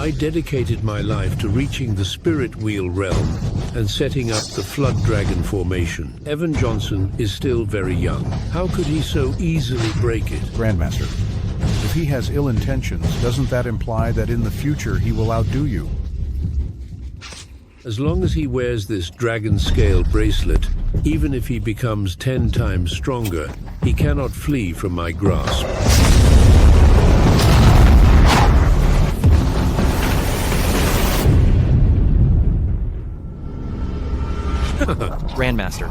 I dedicated my life to reaching the Spirit Wheel realm and setting up the Flood Dragon formation. Evan Johnson is still very young. How could he so easily break it? Grandmaster, if he has ill intentions, doesn't that imply that in the future he will outdo you? As long as he wears this dragon scale bracelet, even if he becomes 10 times stronger, he cannot flee from my grasp. Grandmaster.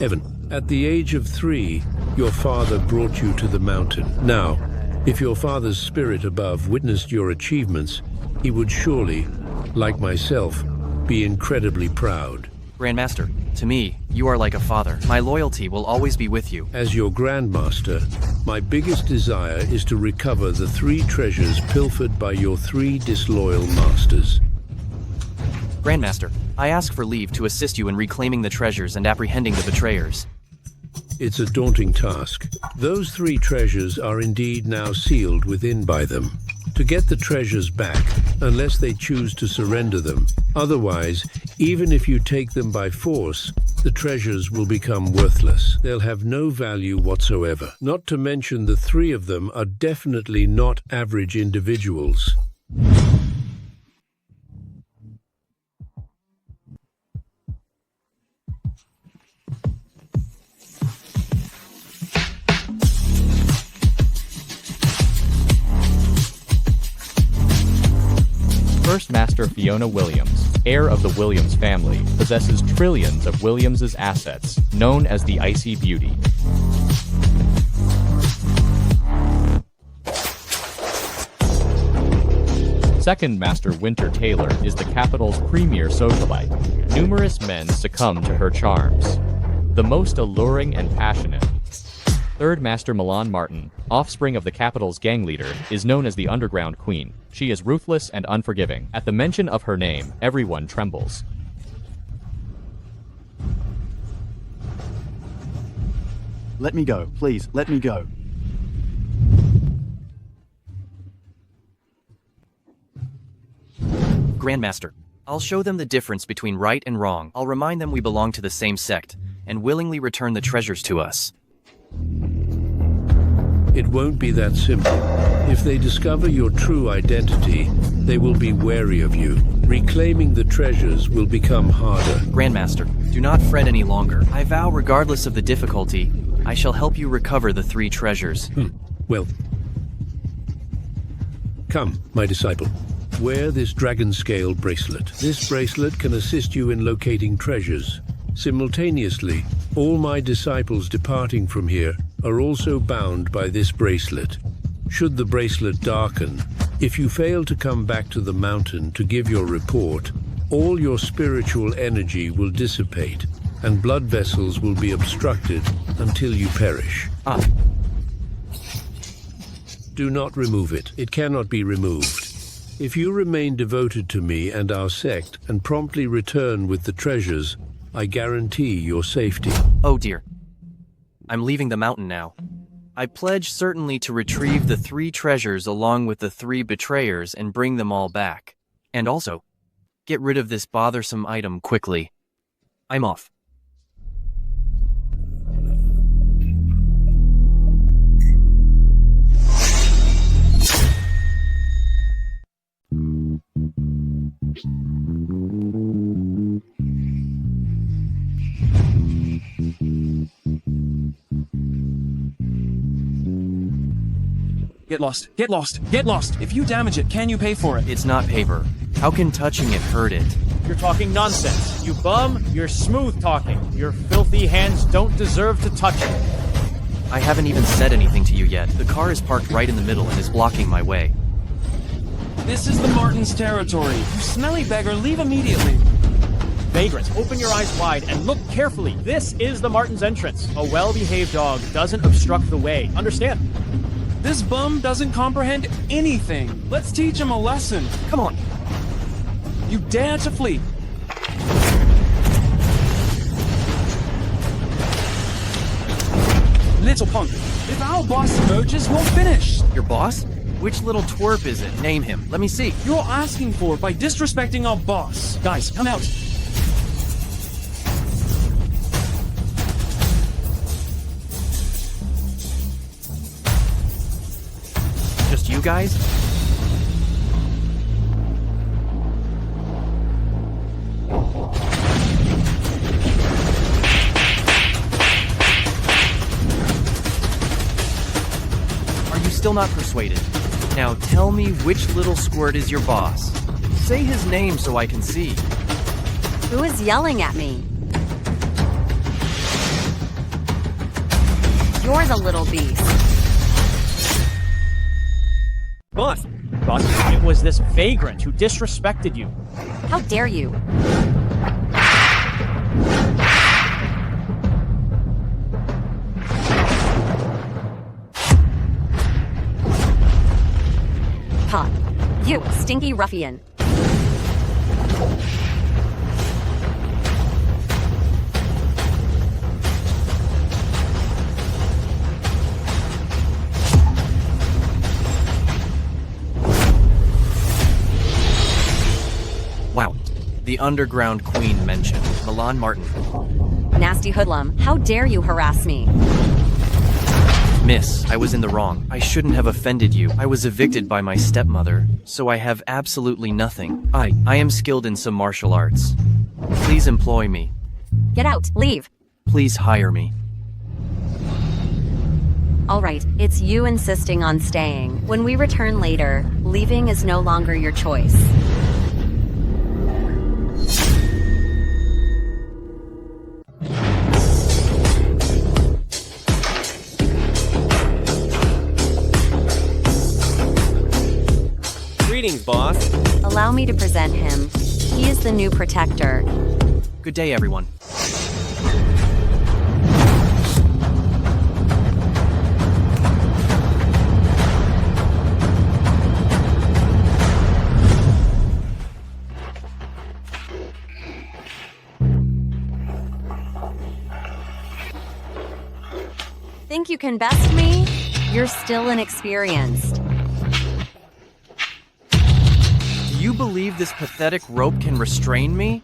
Evan, at the age of 3, your father brought you to the mountain. Now, if your father's spirit above witnessed your achievements, he would surely, like myself, be incredibly proud. Grandmaster, to me, you are like a father. My loyalty will always be with you. As your Grandmaster, my biggest desire is to recover the 3 treasures pilfered by your 3 disloyal masters. Grandmaster, I ask for leave to assist you in reclaiming the treasures and apprehending the betrayers. It's a daunting task. Those 3 treasures are indeed now sealed within by them. To get the treasures back, unless they choose to surrender them. Otherwise, even if you take them by force, the treasures will become worthless. They'll have no value whatsoever. Not to mention the 3 of them are definitely not average individuals. First Master Fiona Williams, heir of the Williams family, possesses trillions of Williams's assets, known as the Icy Beauty. Second Master Winter Taylor is the capital's premier socialite. Numerous men succumb to her charms. The most alluring and passionate. Third Master Milan Martin, offspring of the capital's gang leader, is known as the Underground Queen. She is ruthless and unforgiving. At the mention of her name, everyone trembles. Let me go, please, let me go. Grandmaster, I'll show them the difference between right and wrong. I'll remind them we belong to the same sect, and willingly return the treasures to us. It won't be that simple. If they discover your true identity, they will be wary of you. Reclaiming the treasures will become harder. Grandmaster, do not fret any longer. I vow, regardless of the difficulty, I shall help you recover the 3 treasures. Well, come, my disciple. Wear this dragon scale bracelet. This bracelet can assist you in locating treasures. Simultaneously, all my disciples departing from here are also bound by this bracelet. Should the bracelet darken, if you fail to come back to the mountain to give your report, all your spiritual energy will dissipate and blood vessels will be obstructed until you perish. Do not remove it. It cannot be removed. If you remain devoted to me and our sect and promptly return with the treasures, I guarantee your safety. Oh dear. I'm leaving the mountain now. I pledge certainly to retrieve the 3 treasures along with the 3 betrayers and bring them all back. And also, get rid of this bothersome item quickly. I'm off. Get lost, get lost, get lost! If you damage it, can you pay for it? It's not paper. How can touching it hurt it? You're talking nonsense. You bum, you're smooth talking. Your filthy hands don't deserve to touch it. I haven't even said anything to you yet. The car is parked right in the middle and is blocking my way. This is the Martins' territory. You smelly beggar, leave immediately. Vagrants, open your eyes wide and look carefully. This is the Martins' entrance. A well-behaved dog doesn't obstruct the way. Understand? This bum doesn't comprehend anything. Let's teach him a lesson. Come on. You dare to flee. Little punk, if our boss emerges, we'll finish. Your boss? Which little twerp is it? Name him. Let me see. You're asking for by disrespecting our boss. Guys, come out. Just you guys? Are you still not persuaded? Now tell me which little squirt is your boss. Say his name so I can see. Who is yelling at me? You're the little beast. Boss, it was this vagrant who disrespected you. How dare you? Huh. You stinky ruffian. Wow. The underground queen mentioned. Milan Martin. Nasty hoodlum, how dare you harass me? Miss, I was in the wrong. I shouldn't have offended you. I was evicted by my stepmother, so I have absolutely nothing. I am skilled in some martial arts. Please employ me. Get out, leave. Please hire me. All right, it's you insisting on staying. When we return later, leaving is no longer your choice. Greetings, boss. Allow me to present him. He is the new protector. Good day, everyone. Think you can best me? You're still inexperienced. Do you believe this pathetic rope can restrain me?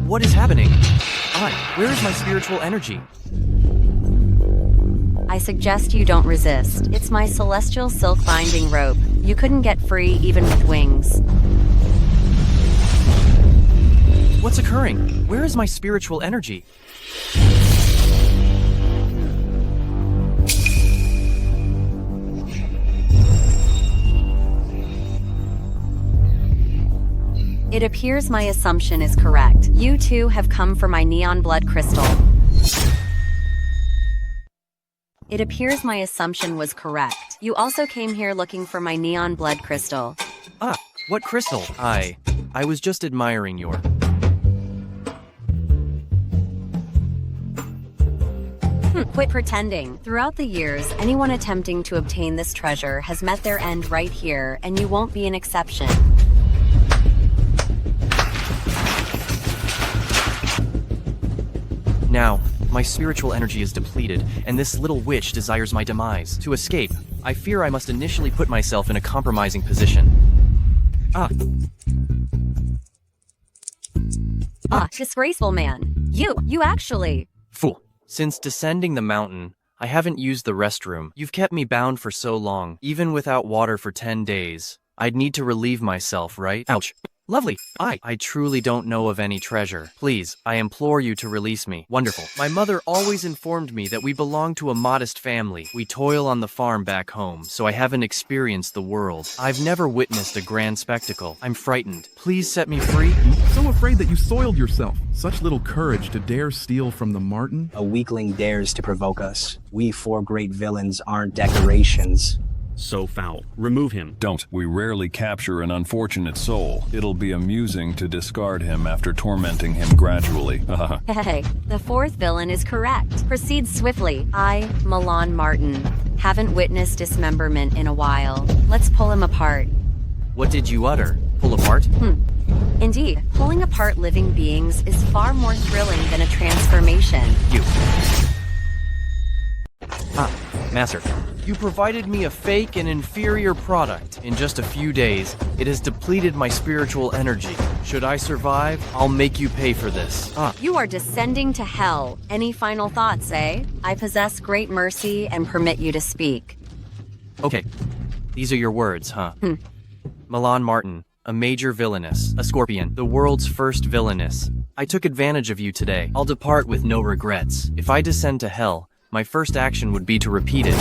What is happening? Where is my spiritual energy? I suggest you don't resist. It's my celestial silk binding rope. You couldn't get free even with wings. What's occurring? Where is my spiritual energy? It appears my assumption is correct. You two have come for my neon blood crystal. It appears my assumption was correct. You also came here looking for my neon blood crystal. What crystal? I was just admiring your... Quit pretending. Throughout the years, anyone attempting to obtain this treasure has met their end right here, and you won't be an exception. Now, my spiritual energy is depleted, and this little witch desires my demise. To escape, I fear I must initially put myself in a compromising position. Disgraceful man. You actually... Fool. Since descending the mountain, I haven't used the restroom. You've kept me bound for so long, even without water for 10 days. I'd need to relieve myself, right? Ouch. Lovely. I truly don't know of any treasure. Please, I implore you to release me. Wonderful. My mother always informed me that we belong to a modest family. We toil on the farm back home, so I haven't experienced the world. I've never witnessed a grand spectacle. I'm frightened. Please set me free. So afraid that you soiled yourself. Such little courage to dare steal from the Martin. A weakling dares to provoke us. We four great villains aren't decorations. So foul. Remove him. Don't. We rarely capture an unfortunate soul. It'll be amusing to discard him after tormenting him gradually. Hey, the fourth villain is correct. Proceed swiftly. I, Milan Martin, haven't witnessed dismemberment in a while. Let's pull him apart. What did you utter? Pull apart? Indeed, pulling apart living beings is far more thrilling than a transformation. You. Master. You provided me a fake and inferior product. In just a few days, it has depleted my spiritual energy. Should I survive, I'll make you pay for this. You are descending to hell. Any final thoughts, eh? I possess great mercy and permit you to speak. Okay. These are your words, huh? Milan Martin, a major villainess, a scorpion, the world's first villainess. I took advantage of you today. I'll depart with no regrets. If I descend to hell, my first action would be to repeat it.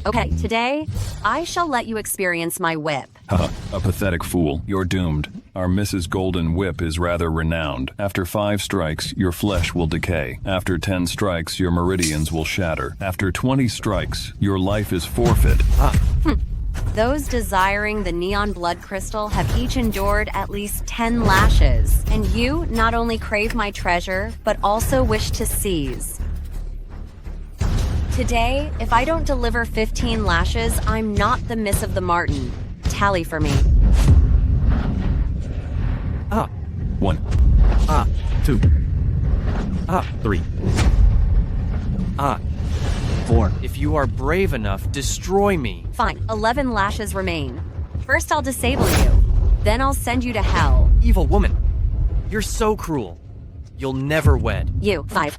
Okay, today, I shall let you experience my whip. A pathetic fool. You're doomed. Our Mrs. Golden Whip is rather renowned. After 5 strikes, your flesh will decay. After 10 strikes, your meridians will shatter. After 20 strikes, your life is forfeit. Those desiring the neon blood crystal have each endured at least 10 lashes. And you not only crave my treasure, but also wish to seize. Today, if I don't deliver 15 lashes, I'm not the Miss of the Martin. Tally for me. 1. 2. 3. 4. If you are brave enough, destroy me. Fine, 11 lashes remain. First I'll disable you. Then I'll send you to hell. Evil woman. You're so cruel. You'll never wed. 5.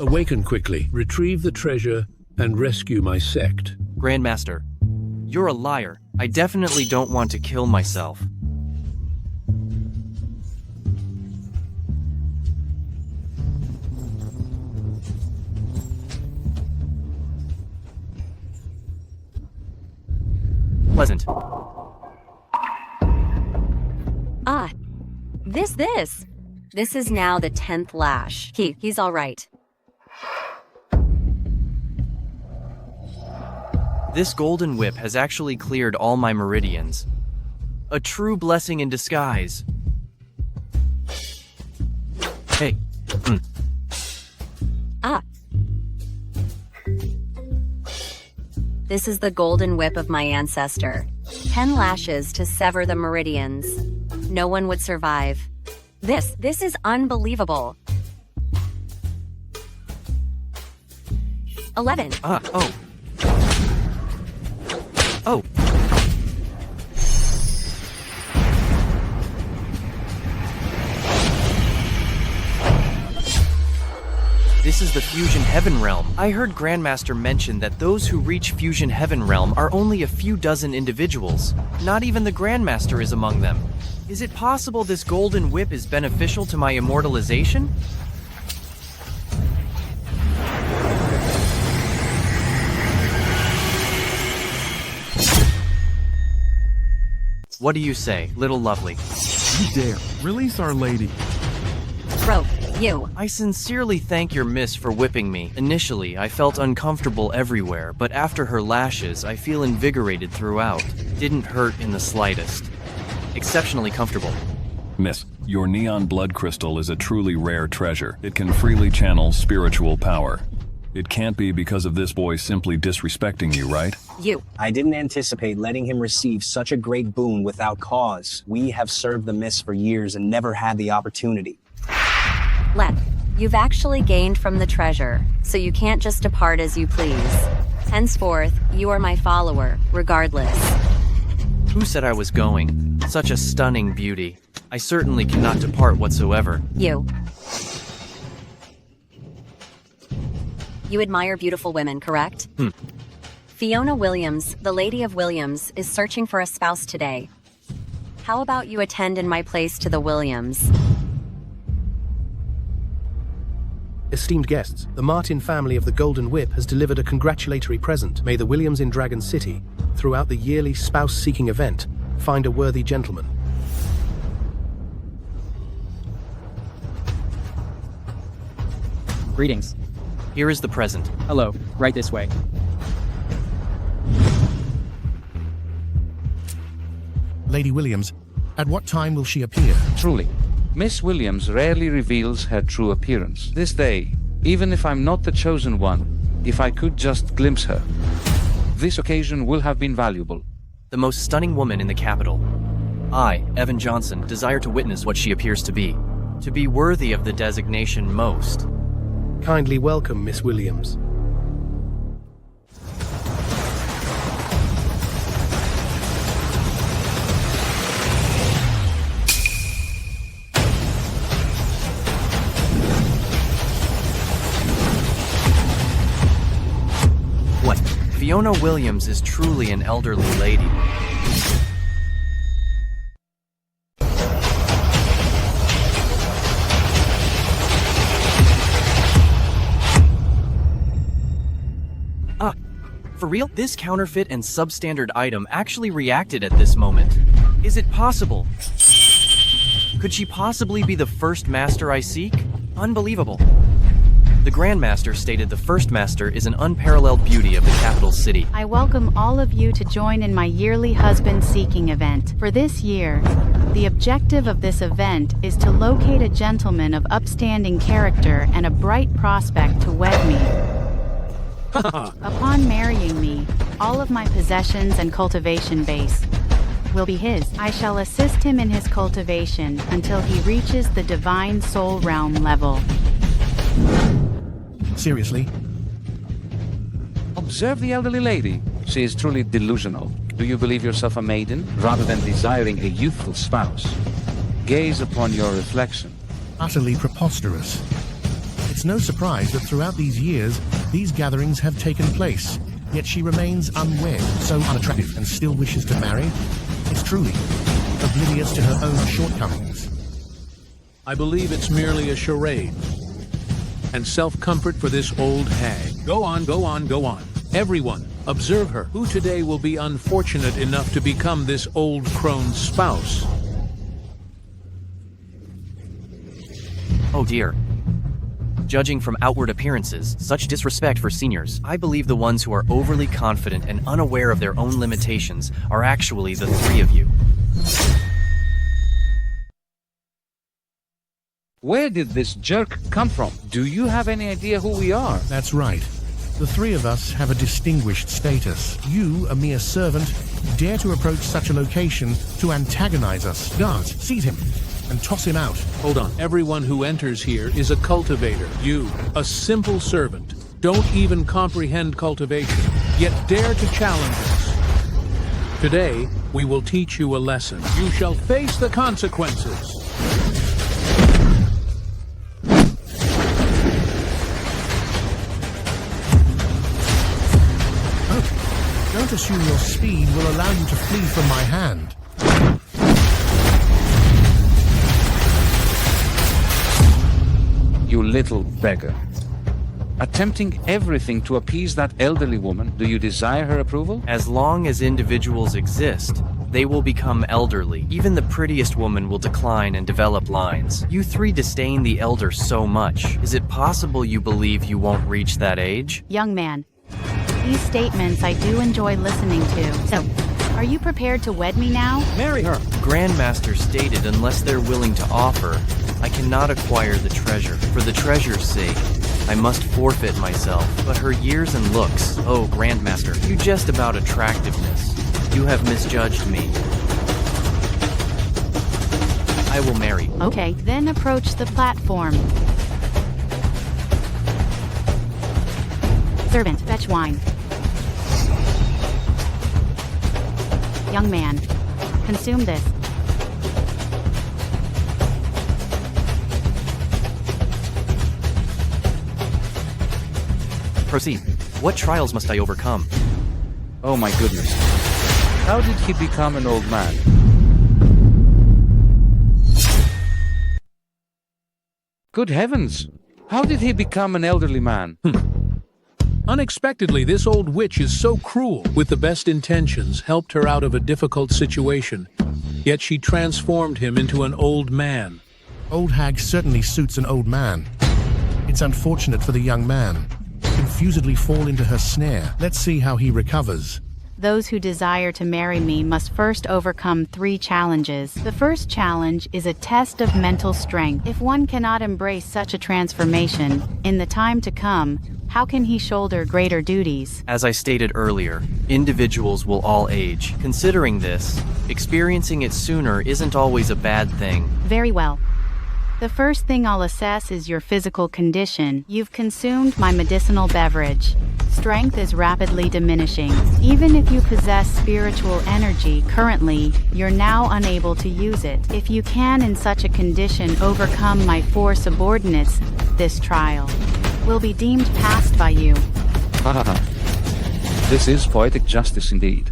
Awaken quickly, retrieve the treasure, and rescue my sect. Grandmaster, you're a liar. I definitely don't want to kill myself. Pleasant. This is now the 10th lash. He's all right. This golden whip has actually cleared all my meridians. A true blessing in disguise. Hey. This is the golden whip of my ancestor. 10 lashes to sever the meridians. No one would survive. This is unbelievable. 11. Oh. This is the Fusion Heaven Realm. I heard Grandmaster mention that those who reach Fusion Heaven Realm are only a few dozen individuals. Not even the Grandmaster is among them. Is it possible this golden whip is beneficial to my immortalization? What do you say, little lovely? You dare. Release Our Lady. Bro, you. I sincerely thank your miss for whipping me. Initially, I felt uncomfortable everywhere, but after her lashes, I feel invigorated throughout. Didn't hurt in the slightest. Exceptionally comfortable. Miss, your neon blood crystal is a truly rare treasure. It can freely channel spiritual power. It can't be because of this boy simply disrespecting you, right? I didn't anticipate letting him receive such a great boon without cause. We have served the Miss for years and never had the opportunity. You've actually gained from the treasure, so you can't just depart as you please. Henceforth, you are my follower, regardless. Who said I was going? Such a stunning beauty. I certainly cannot depart whatsoever. You admire beautiful women, correct? Fiona Williams, the Lady of Williams, is searching for a spouse today. How about you attend in my place to the Williams? Esteemed guests, the Martin family of the Golden Whip has delivered a congratulatory present. May the Williams in Dragon City, throughout the yearly spouse-seeking event, find a worthy gentleman. Greetings. Here is the present. Hello, right this way. Lady Williams, at what time will she appear? Truly, Miss Williams rarely reveals her true appearance. This day, even if I'm not the chosen one, if I could just glimpse her, this occasion will have been valuable. The most stunning woman in the capital. I, Evan Johnson, desire to witness what she appears to be worthy of the designation most. Kindly welcome, Miss Williams. What? Fiona Williams is truly an elderly lady. For real? This counterfeit and substandard item actually reacted at this moment. Is it possible? Could she possibly be the first master I seek? Unbelievable. The Grandmaster stated the first master is an unparalleled beauty of the capital city. I welcome all of you to join in my yearly husband-seeking event. For this year, the objective of this event is to locate a gentleman of upstanding character and a bright prospect to wed me. Upon marrying me, all of my possessions and cultivation base will be his. I shall assist him in his cultivation until he reaches the divine soul realm level. Seriously? Observe the elderly lady. She is truly delusional. Do you believe yourself a maiden, rather than desiring a youthful spouse? Gaze upon your reflection. Utterly preposterous. It's no surprise that throughout these years, these gatherings have taken place, yet she remains unwed, so unattractive, and still wishes to marry. It's truly oblivious to her own shortcomings. I believe it's merely a charade and self-comfort for this old hag. Go on, go on, go on. Everyone, observe her. Who today will be unfortunate enough to become this old crone's spouse? Oh dear. Judging from outward appearances, such disrespect for seniors, I believe the ones who are overly confident and unaware of their own limitations are actually the three of you. Where did this jerk come from? Do you have any idea who we are? That's right. The three of us have a distinguished status. You, a mere servant, dare to approach such a location to antagonize us. Guards, seize him and toss him out. Hold on. Everyone who enters here is a cultivator. You, a simple servant, don't even comprehend cultivation, yet dare to challenge us. Today, we will teach you a lesson. You shall face the consequences. Oh, don't assume your speed will allow you to flee from my hand. You little beggar. Attempting everything to appease that elderly woman, do you desire her approval? As long as individuals exist, they will become elderly. Even the prettiest woman will decline and develop lines. You three disdain the elder so much. Is it possible you believe you won't reach that age? Young man, these statements I do enjoy listening to. So, are you prepared to wed me now? Marry her. Grandmaster stated unless they're willing to offer, I cannot acquire the treasure. For the treasure's sake, I must forfeit myself. But her years and looks, oh Grandmaster, you jest about attractiveness. You have misjudged me. I will marry. Okay, then approach the platform. Servant, fetch wine. Young man, consume this. Proceed. What trials must I overcome? Oh my goodness. How did he become an old man? Good heavens! How did he become an elderly man? Unexpectedly, this old witch is so cruel. With the best intentions, helped her out of a difficult situation. Yet she transformed him into an old man. Old hag certainly suits an old man. It's unfortunate for the young man. Confusedly fall into her snare. Let's see how he recovers. those who desire to marry me must first overcome 3 challenges. The first challenge is a test of mental strength. If one cannot embrace such a transformation, in the time to come, how can he shoulder greater duties? As I stated earlier, individuals will all age. Considering this, experiencing it sooner isn't always a bad thing. Very well. The first thing I'll assess is your physical condition. You've consumed my medicinal beverage. Strength is rapidly diminishing. Even if you possess spiritual energy currently, you're now unable to use it. If you can in such a condition overcome my 4 subordinates, this trial will be deemed passed by you. Ha ha ha. This is poetic justice indeed.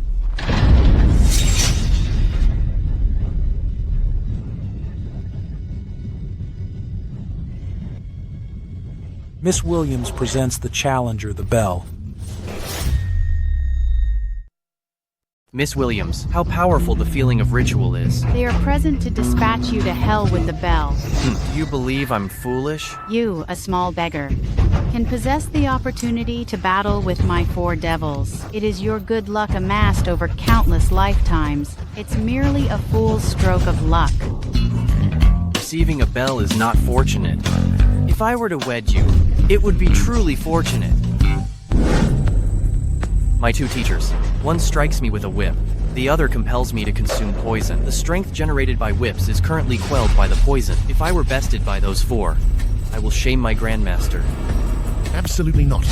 Miss Williams presents the challenger, the bell. Miss Williams, how powerful the feeling of ritual is. They are present to dispatch you to hell with the bell. Do you believe I'm foolish? You, a small beggar, can possess the opportunity to battle with my 4 devils. It is your good luck amassed over countless lifetimes. It's merely a fool's stroke of luck. Receiving a bell is not fortunate. If I were to wed you, it would be truly fortunate. My 2 teachers. One strikes me with a whip. The other compels me to consume poison. The strength generated by whips is currently quelled by the poison. If I were bested by those 4, I will shame my grandmaster. Absolutely not.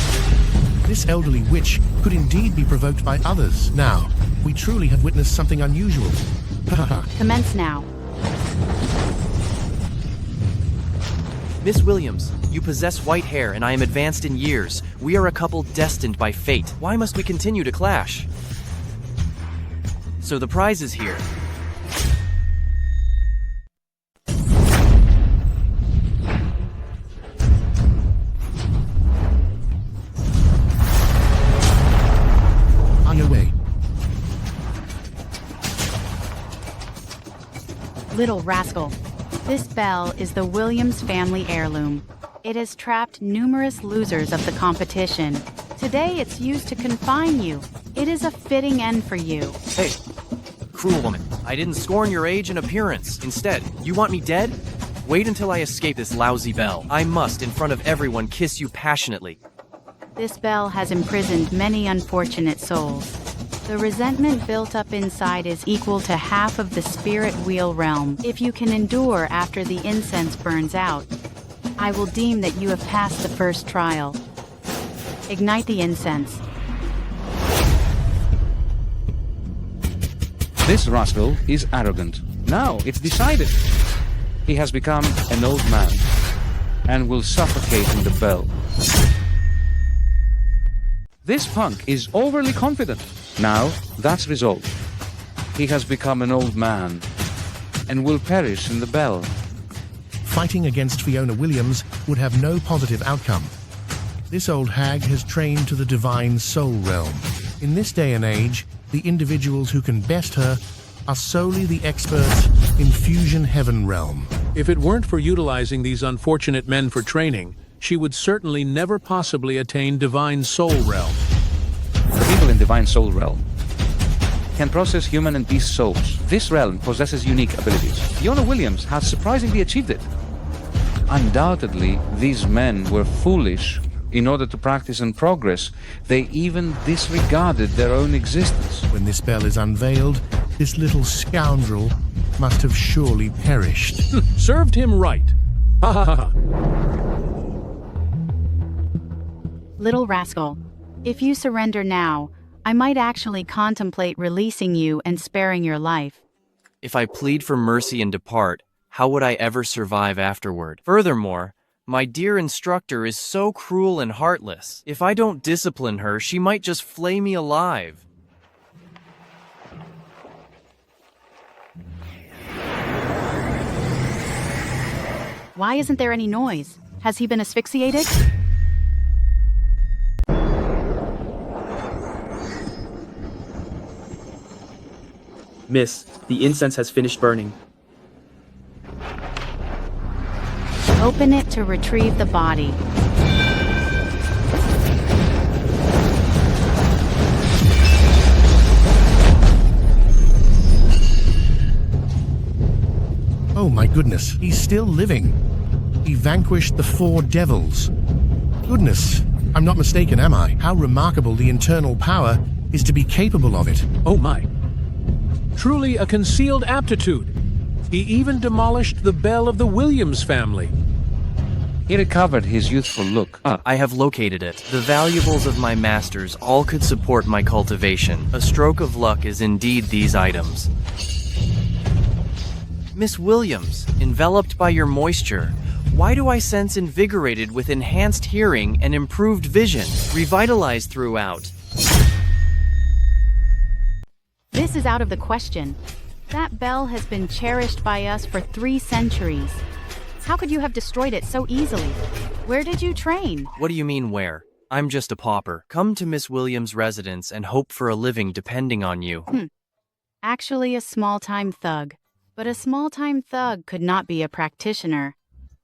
This elderly witch could indeed be provoked by others. Now, we truly have witnessed something unusual. Commence now. Miss Williams, you possess white hair and I am advanced in years. We are a couple destined by fate. Why must we continue to clash? So the prize is here. On your way. Little rascal. This bell is the Williams family heirloom. It has trapped numerous losers of the competition. Today it's used to confine you. It is a fitting end for you. Hey, cruel woman. I didn't scorn your age and appearance. Instead, you want me dead? Wait until I escape this lousy bell. I must, in front of everyone, kiss you passionately. This bell has imprisoned many unfortunate souls. The resentment built up inside is equal to half of the spirit wheel realm. If you can endure after the incense burns out, I will deem that you have passed the first trial. Ignite the incense. This rascal is arrogant. Now it's decided. He has become an old man and will suffocate in the bell. This punk is overly confident. Now, that's resolved. He has become an old man and will perish in the bell. Fighting against Fiona Williams would have no positive outcome. This old hag has trained to the divine soul realm. In this day and age, the individuals who can best her are solely the experts in Fusion Heaven realm. If it weren't for utilizing these unfortunate men for training, she would certainly never possibly attain divine soul realm. The people in Divine Soul Realm can process human and beast souls. This realm possesses unique abilities. Fiona Williams has surprisingly achieved it. Undoubtedly, these men were foolish. In order to practice and progress, they even disregarded their own existence. When this bell is unveiled, this little scoundrel must have surely perished. Served him right. Ha ha ha. Little rascal. If you surrender now, I might actually contemplate releasing you and sparing your life. If I plead for mercy and depart, how would I ever survive afterward? Furthermore, my dear instructor is so cruel and heartless. If I don't discipline her, she might just flay me alive. Why isn't there any noise? Has he been asphyxiated? Miss, the incense has finished burning. Open it to retrieve the body. Oh my goodness, he's still living. He vanquished the 4 devils. Goodness, I'm not mistaken, am I? How remarkable the internal power is to be capable of it. Oh my. Truly a concealed aptitude. He even demolished the bell of the Williams family. He recovered his youthful look. I have located it. The valuables of my masters all could support my cultivation. A stroke of luck is indeed these items. Miss Williams, enveloped by your moisture, why do I sense invigorated with enhanced hearing and improved vision, revitalized throughout? This is out of the question. That bell has been cherished by us for 3 centuries. How could you have destroyed it so easily? Where did you train? What do you mean where? I'm just a pauper. Come to Miss Williams' residence and hope for a living depending on you. Actually a small-time thug. But a small-time thug could not be a practitioner.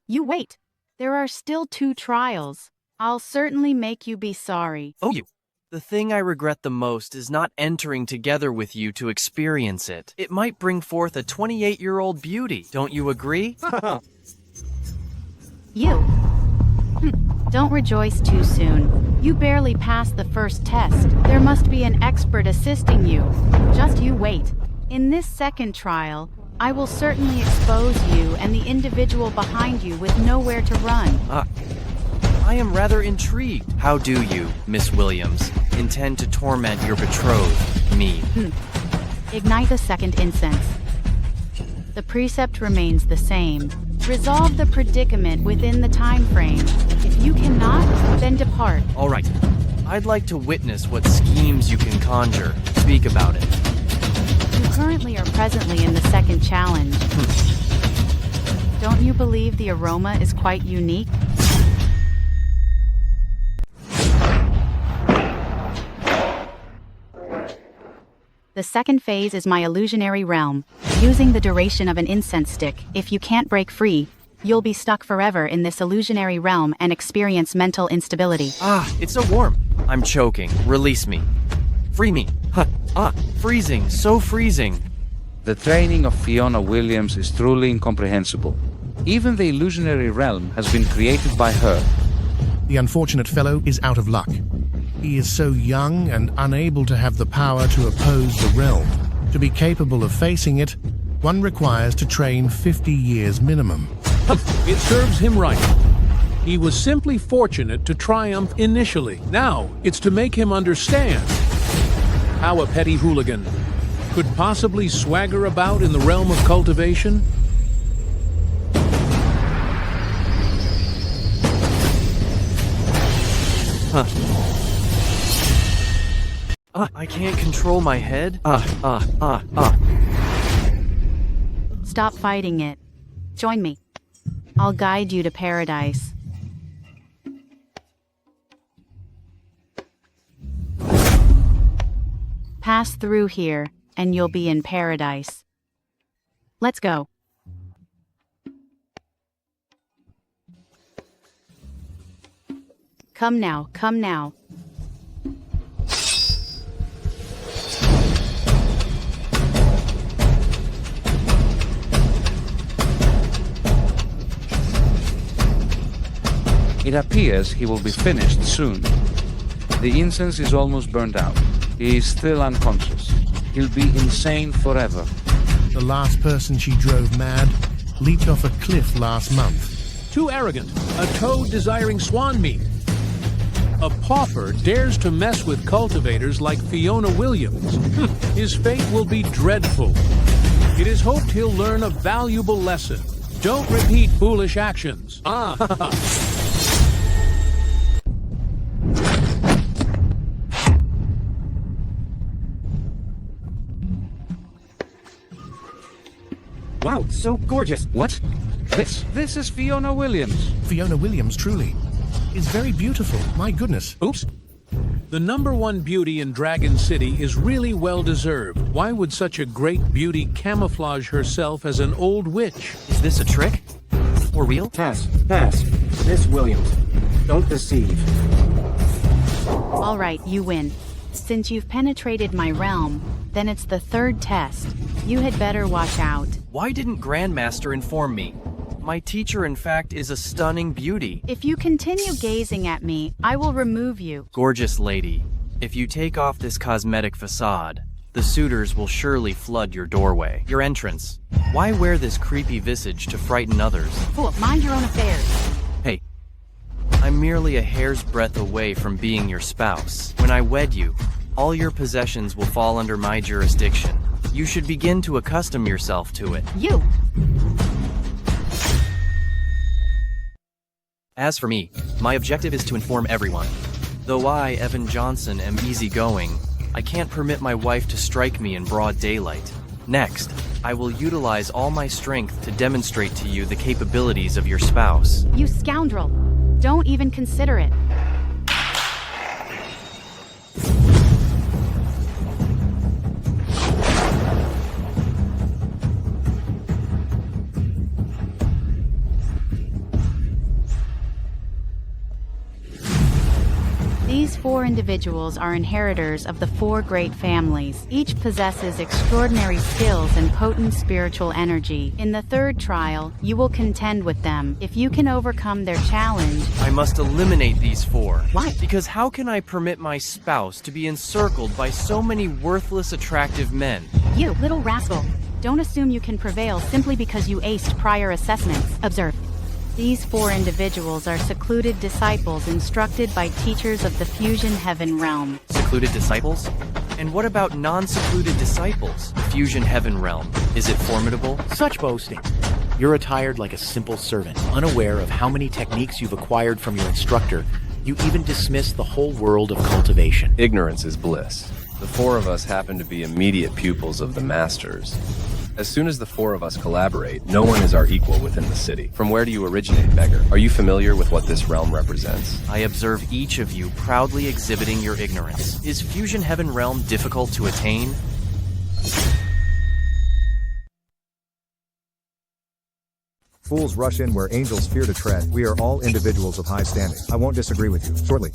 You wait. There are still 2 trials. I'll certainly make you be sorry. Oh, you. The thing I regret the most is not entering together with you to experience it. It might bring forth a 28-year-old beauty. Don't you agree? You. Don't rejoice too soon. You barely passed the first test. There must be an expert assisting you. Just you wait. In this second trial, I will certainly expose you and the individual behind you with nowhere to run. I am rather intrigued. How do you, Miss Williams, intend to torment your betrothed, me? Ignite the second incense. The precept remains the same. Resolve the predicament within the time frame. If you cannot, then depart. All right. I'd like to witness what schemes you can conjure. Speak about it. You currently are presently in the second challenge. Don't you believe the aroma is quite unique? The second phase is my illusionary realm. Using the duration of an incense stick, if you can't break free, you'll be stuck forever in this illusionary realm and experience mental instability. It's so warm. I'm choking. Release me. Free me. Freezing. So freezing. The training of Fiona Williams is truly incomprehensible. Even the illusionary realm has been created by her. The unfortunate fellow is out of luck. He is so young and unable to have the power to oppose the realm. To be capable of facing it, one requires to train 50 years minimum. It serves him right. He was simply fortunate to triumph initially. Now, it's to make him understand how a petty hooligan could possibly swagger about in the realm of cultivation. I can't control my head. Stop fighting it. Join me. I'll guide you to paradise. Pass through here, and you'll be in paradise. Let's go. Come now, come now. It appears he will be finished soon. The incense is almost burned out. He is still unconscious. He'll be insane forever. The last person she drove mad leaped off a cliff last month. Too arrogant. A toad desiring swan meat. A pauper dares to mess with cultivators like Fiona Williams. His fate will be dreadful. It is hoped he'll learn a valuable lesson. Don't repeat foolish actions. Wow, so gorgeous. What? This is Fiona Williams. Fiona Williams, truly, is very beautiful. My goodness. Oops. The #1 beauty in Dragon City is really well-deserved. Why would such a great beauty camouflage herself as an old witch? Is this a trick? Or real? Pass. Miss Williams, don't deceive. All right, you win. Since you've penetrated my realm, then it's the third test. You had better watch out. Why didn't Grandmaster inform me? My teacher, in fact, is a stunning beauty. If you continue gazing at me, I will remove you. Gorgeous lady, if you take off this cosmetic facade, the suitors will surely flood your doorway. Your entrance. Why wear this creepy visage to frighten others? Fool, mind your own affairs. Hey, I'm merely a hair's breadth away from being your spouse. When I wed you, all your possessions will fall under my jurisdiction. You should begin to accustom yourself to it. You! As for me, my objective is to inform everyone. Though I, Evan Johnson, am easygoing, I can't permit my wife to strike me in broad daylight. Next, I will utilize all my strength to demonstrate to you the capabilities of your spouse. You scoundrel! Don't even consider it. These 4 individuals are inheritors of the 4 great families. Each possesses extraordinary skills and potent spiritual energy. In the third trial, you will contend with them. If you can overcome their challenge... I must eliminate these 4. Why? Because how can I permit my spouse to be encircled by so many worthless, attractive men? You, little rascal. Don't assume you can prevail simply because you aced prior assessments. Observe. These 4 individuals are secluded disciples instructed by teachers of the Fusion Heaven realm. Secluded disciples? And what about non-secluded disciples? The Fusion Heaven realm. Is it formidable? Such boasting. You're attired like a simple servant, unaware of how many techniques you've acquired from your instructor. You even dismiss the whole world of cultivation. Ignorance is bliss. The 4 of us happen to be immediate pupils of the Masters. As soon as the 4 of us collaborate, no one is our equal within the city. From where do you originate, beggar? Are you familiar with what this realm represents? I observe each of you proudly exhibiting your ignorance. Is Fusion Heaven realm difficult to attain? Fools rush in where angels fear to tread. We are all individuals of high standing. I won't disagree with you. Shortly,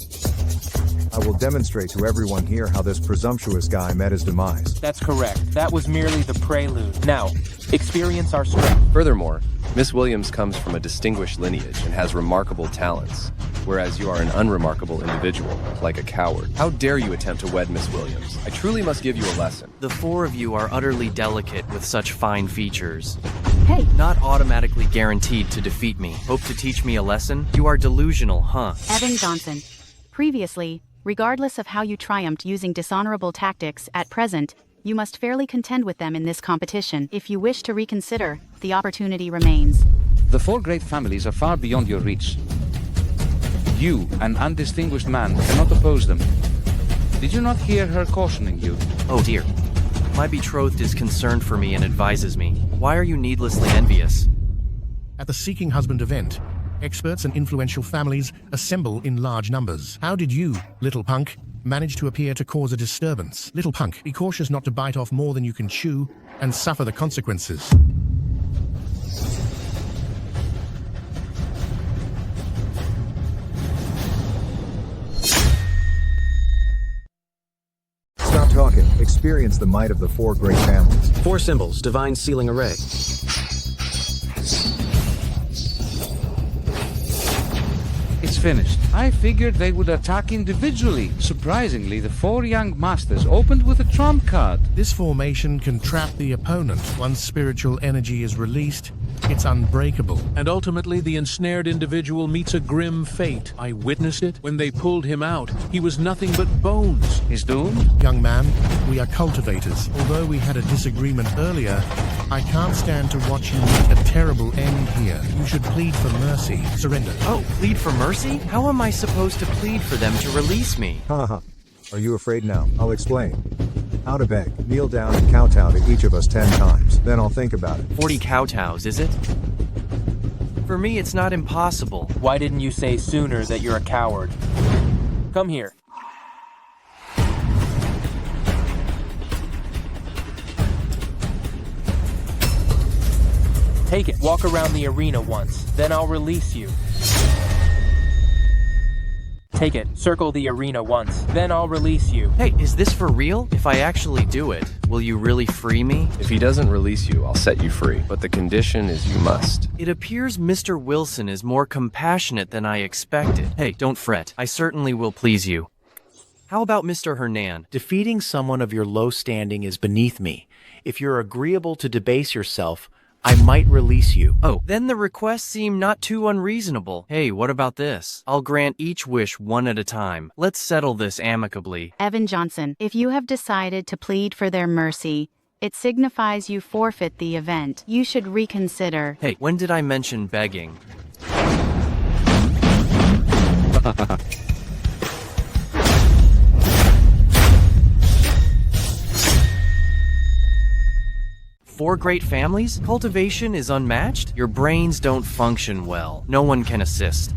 I will demonstrate to everyone here how this presumptuous guy met his demise. That's correct. That was merely the prelude. Now, experience our strength. Furthermore, Miss Williams comes from a distinguished lineage and has remarkable talents, whereas you are an unremarkable individual, like a coward. How dare you attempt to wed Miss Williams? I truly must give you a lesson. The 4 of you are utterly delicate with such fine features. Hey! Not automatically guaranteed to defeat me. Hope to teach me a lesson? You are delusional, huh? Evan Johnson. Previously, regardless of how you triumphed using dishonorable tactics, at present, you must fairly contend with them in this competition. If you wish to reconsider, the opportunity remains. The 4 great families are far beyond your reach. You, an undistinguished man, cannot oppose them. Did you not hear her cautioning you? Oh dear. My betrothed is concerned for me and advises me. Why are you needlessly envious? At the Seeking Husband event, experts and influential families assemble in large numbers. How did you, little punk, manage to appear to cause a disturbance? Little punk, be cautious not to bite off more than you can chew and suffer the consequences. Stop talking. Experience the might of the 4 great families. 4 symbols, divine sealing array. It's finished. I figured they would attack individually. Surprisingly, the 4 young masters opened with a trump card. This formation can trap the opponent. Once spiritual energy is released, it's unbreakable. And ultimately, the ensnared individual meets a grim fate. I witnessed it. When they pulled him out, he was nothing but bones. He's doomed? Young man, we are cultivators. Although we had a disagreement earlier, I can't stand to watch you meet a terrible end here. You should plead for mercy. Surrender. Oh, plead for mercy? How am I supposed to plead for them to release me? Haha. Are you afraid now? I'll explain. How to beg. Kneel down and kowtow to each of us 10 times. Then I'll think about it. 40 kowtows, is it? For me, it's not impossible. Why didn't you say sooner that you're a coward? Come here. Take it. Walk around the arena once. Then I'll release you. Take it. Circle the arena once. Then I'll release you. Hey, is this for real? If I actually do it, will you really free me? If he doesn't release you, I'll set you free. But the condition is you must. It appears Mr. Wilson is more compassionate than I expected. Hey, don't fret. I certainly will please you. How about Mr. Hernan? Defeating someone of your low standing is beneath me. If you're agreeable to debase yourself, I might release you. Oh, then the requests seem not too unreasonable. Hey, what about this? I'll grant each wish one at a time. Let's settle this amicably. Evan Johnson, if you have decided to plead for their mercy, it signifies you forfeit the event. You should reconsider. Hey, when did I mention begging? Four great families? Cultivation is unmatched? Your brains don't function well. No one can assist.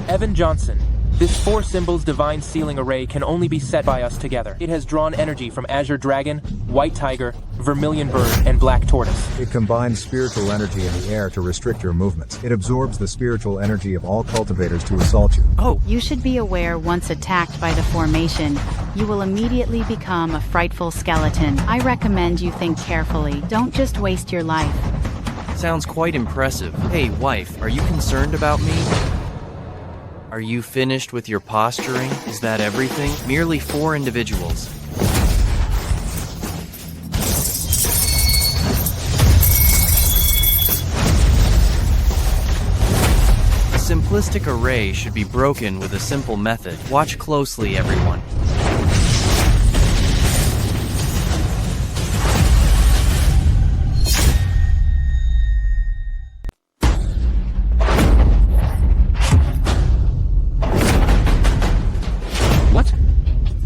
Evan Johnson, this 4 symbols divine sealing array can only be set by us together. It has drawn energy from Azure Dragon, White Tiger, Vermilion Bird, and Black Tortoise. It combines spiritual energy in the air to restrict your movements. It absorbs the spiritual energy of all cultivators to assault you. Oh! You should be aware once attacked by the formation, you will immediately become a frightful skeleton. I recommend you think carefully. Don't just waste your life. Sounds quite impressive. Hey, wife, are you concerned about me? Are you finished with your posturing? Is that everything? Merely 4 individuals. A simplistic array should be broken with a simple method. Watch closely, everyone.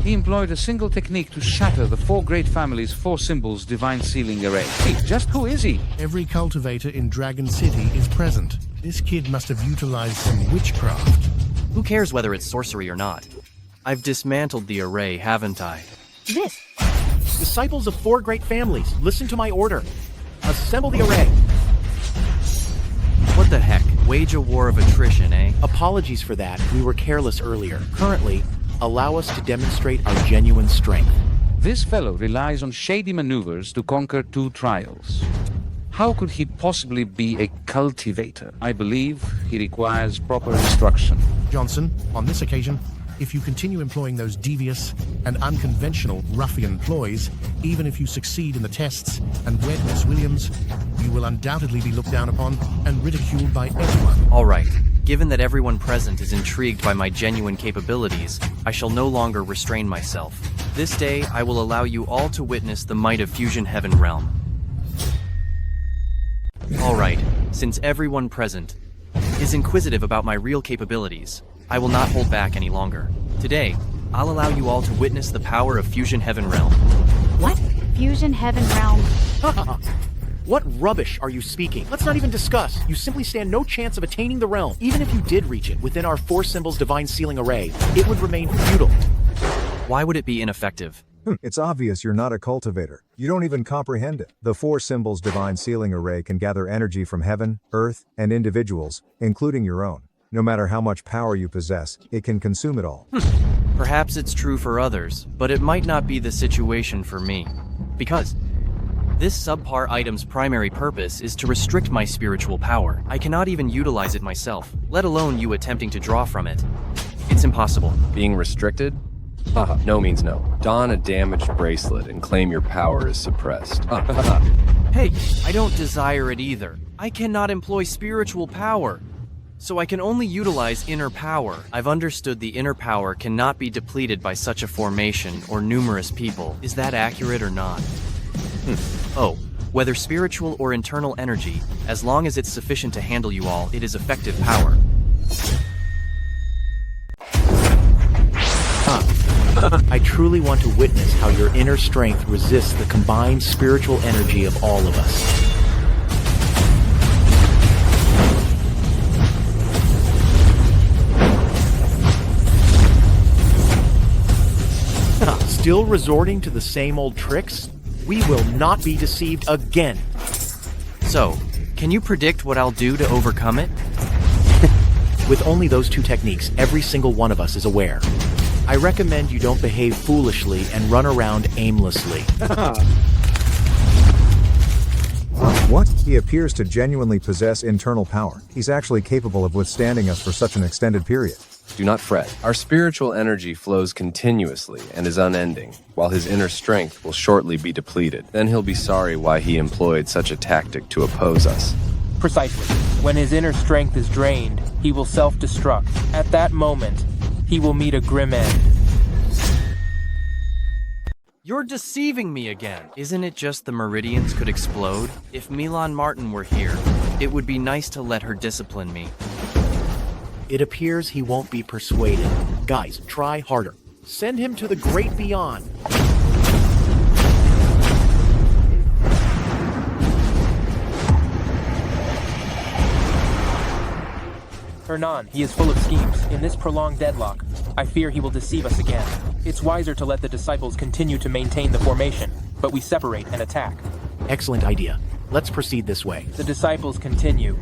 He employed a single technique to shatter the 4 great families' 4 symbols divine sealing array. Hey, just who is he? Every cultivator in Dragon City is present. This kid must have utilized some witchcraft. Who cares whether it's sorcery or not? I've dismantled the array, haven't I? This. Disciples of 4 great families, listen to my order. Assemble the array. What the heck? Wage a war of attrition, eh? Apologies for that. We were careless earlier. Currently, allow us to demonstrate our genuine strength. This fellow relies on shady maneuvers to conquer 2 trials. How could he possibly be a cultivator? I believe he requires proper instruction. Johnson, on this occasion, if you continue employing those devious and unconventional ruffian ploys, even if you succeed in the tests and wed Miss Williams, you will undoubtedly be looked down upon and ridiculed by everyone. All right. Given that everyone present is intrigued by my genuine capabilities, I shall no longer restrain myself. This day, I will allow you all to witness the might of Fusion Heaven Realm. All right, since everyone present is inquisitive about my real capabilities, I will not hold back any longer. Today, I'll allow you all to witness the power of Fusion Heaven Realm. What? Fusion Heaven Realm? What rubbish are you speaking? Let's not even discuss. You simply stand no chance of attaining the realm. Even if you did reach it within our 4 symbols divine sealing array, it would remain futile. Why would it be ineffective? It's obvious you're not a cultivator. You don't even comprehend it. The 4 symbols divine sealing array can gather energy from heaven, earth, and individuals, including your own. No matter how much power you possess, it can consume it all. Perhaps it's true for others, but it might not be the situation for me. Because this subpar item's primary purpose is to restrict my spiritual power. I cannot even utilize it myself, let alone you attempting to draw from it. It's impossible. Being restricted? Haha, no means no. Don a damaged bracelet and claim your power is suppressed. Hey, I don't desire it either. I cannot employ spiritual power. So I can only utilize inner power. I've understood the inner power cannot be depleted by such a formation or numerous people. Is that accurate or not? Oh, whether spiritual or internal energy, as long as it's sufficient to handle you all, it is effective power. I truly want to witness how your inner strength resists the combined spiritual energy of all of us. Still resorting to the same old tricks? We will not be deceived again. So, can you predict what I'll do to overcome it? With only those two techniques, every single one of us is aware. I recommend you don't behave foolishly and run around aimlessly. What? He appears to genuinely possess internal power. He's actually capable of withstanding us for such an extended period. Do not fret. Our spiritual energy flows continuously and is unending, while his inner strength will shortly be depleted. Then he'll be sorry why he employed such a tactic to oppose us. Precisely. When his inner strength is drained, he will self-destruct. At that moment, he will meet a grim end. You're deceiving me again. Isn't it just the meridians could explode? If Milan Martin were here, it would be nice to let her discipline me. It appears he won't be persuaded. Guys, try harder. Send him to the great beyond. Hernan, he is full of schemes. In this prolonged deadlock, I fear he will deceive us again. It's wiser to let the disciples continue to maintain the formation, but we separate and attack. Excellent idea. Let's proceed this way. The disciples continue.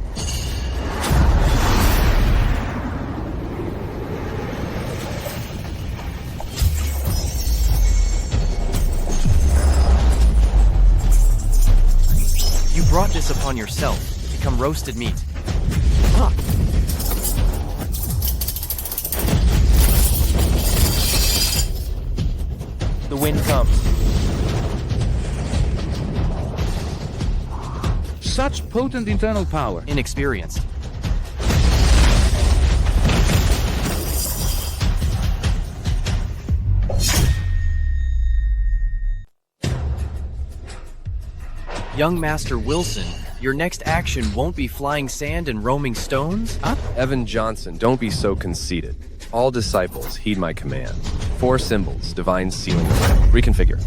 You brought this upon yourself. Become roasted meat. Ah. The wind comes. Such potent internal power. Inexperienced. Young Master Wilson, your next action won't be flying sand and roaming stones? Huh? Evan Johnson, don't be so conceited. All disciples, heed my command. 4 symbols, divine sealing array. Reconfigure.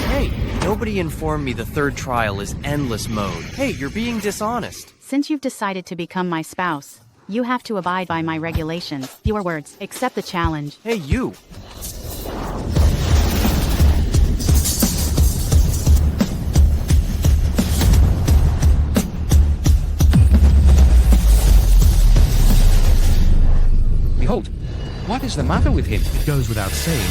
Hey! Nobody informed me the third trial is endless mode. Hey, you're being dishonest. Since you've decided to become my spouse, you have to abide by my regulations. Fewer words. Accept the challenge. Hey, you! Behold, what is the matter with him? It goes without saying,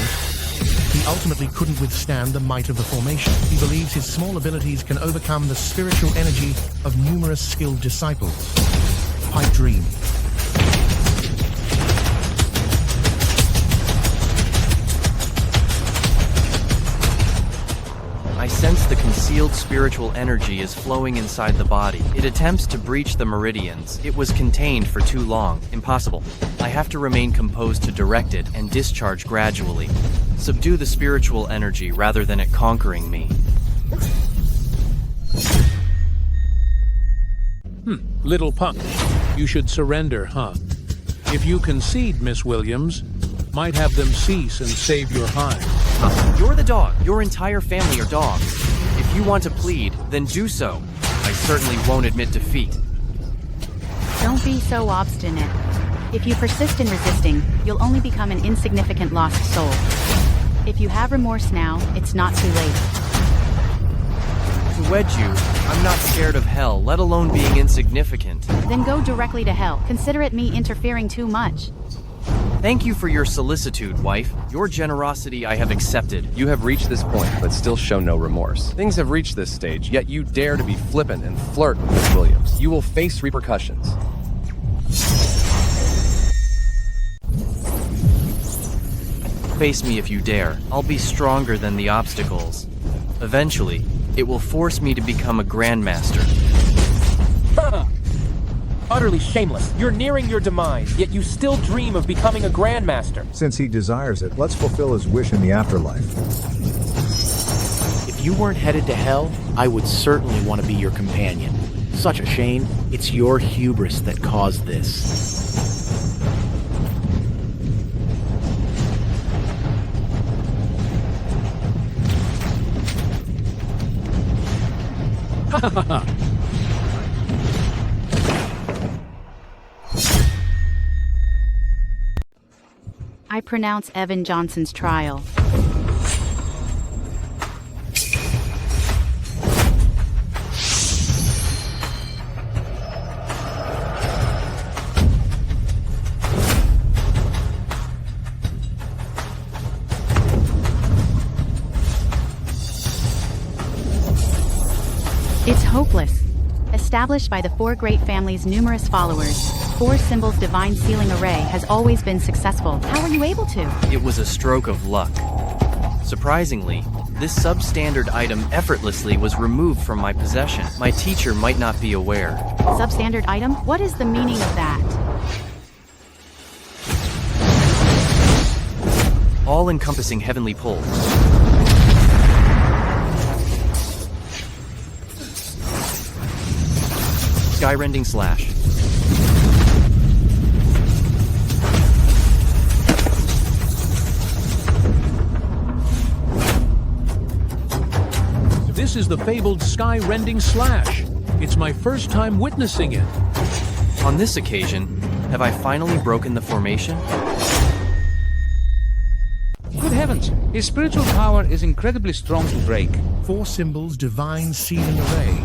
he ultimately couldn't withstand the might of the formation. He believes his small abilities can overcome the spiritual energy of numerous skilled disciples. Pipe dream. I sense the concealed spiritual energy is flowing inside the body. It attempts to breach the meridians. It was contained for too long. Impossible. I have to remain composed to direct it and discharge gradually. Subdue the spiritual energy rather than it conquering me. Little punk. You should surrender, huh? If you concede, Miss Williams, might have them cease and save your hide. You're the dog. Your entire family are dogs. If you want to plead, then do so. I certainly won't admit defeat. Don't be so obstinate. If you persist in resisting, you'll only become an insignificant lost soul. If you have remorse now, it's not too late. To wed you, I'm not scared of hell, let alone being insignificant. Then go directly to hell. Consider it me interfering too much. Thank you for your solicitude, wife. Your generosity I have accepted. You have reached this point, but still show no remorse. Things have reached this stage, yet you dare to be flippant and flirt with Miss Williams. You will face repercussions. Face me if you dare. I'll be stronger than the obstacles. Eventually, it will force me to become a grandmaster. Utterly shameless. You're nearing your demise, yet you still dream of becoming a grandmaster. Since he desires it, let's fulfill his wish in the afterlife. If you weren't headed to hell, I would certainly want to be your companion. Such a shame. It's your hubris that caused this. I pronounce Evan Johnson's trial. It's hopeless. Established by the four great families' numerous followers, Four Symbols' divine sealing array has always been successful. How were you able to? It was a stroke of luck. Surprisingly, this substandard item effortlessly was removed from my possession. My teacher might not be aware. Substandard item? What is the meaning of that? All-encompassing heavenly pull. Skyrending slash. This is the fabled sky-rending slash. It's my first time witnessing it. On this occasion, have I finally broken the formation? Good heavens, his spiritual power is incredibly strong to break. Four Symbols' divine sealing array.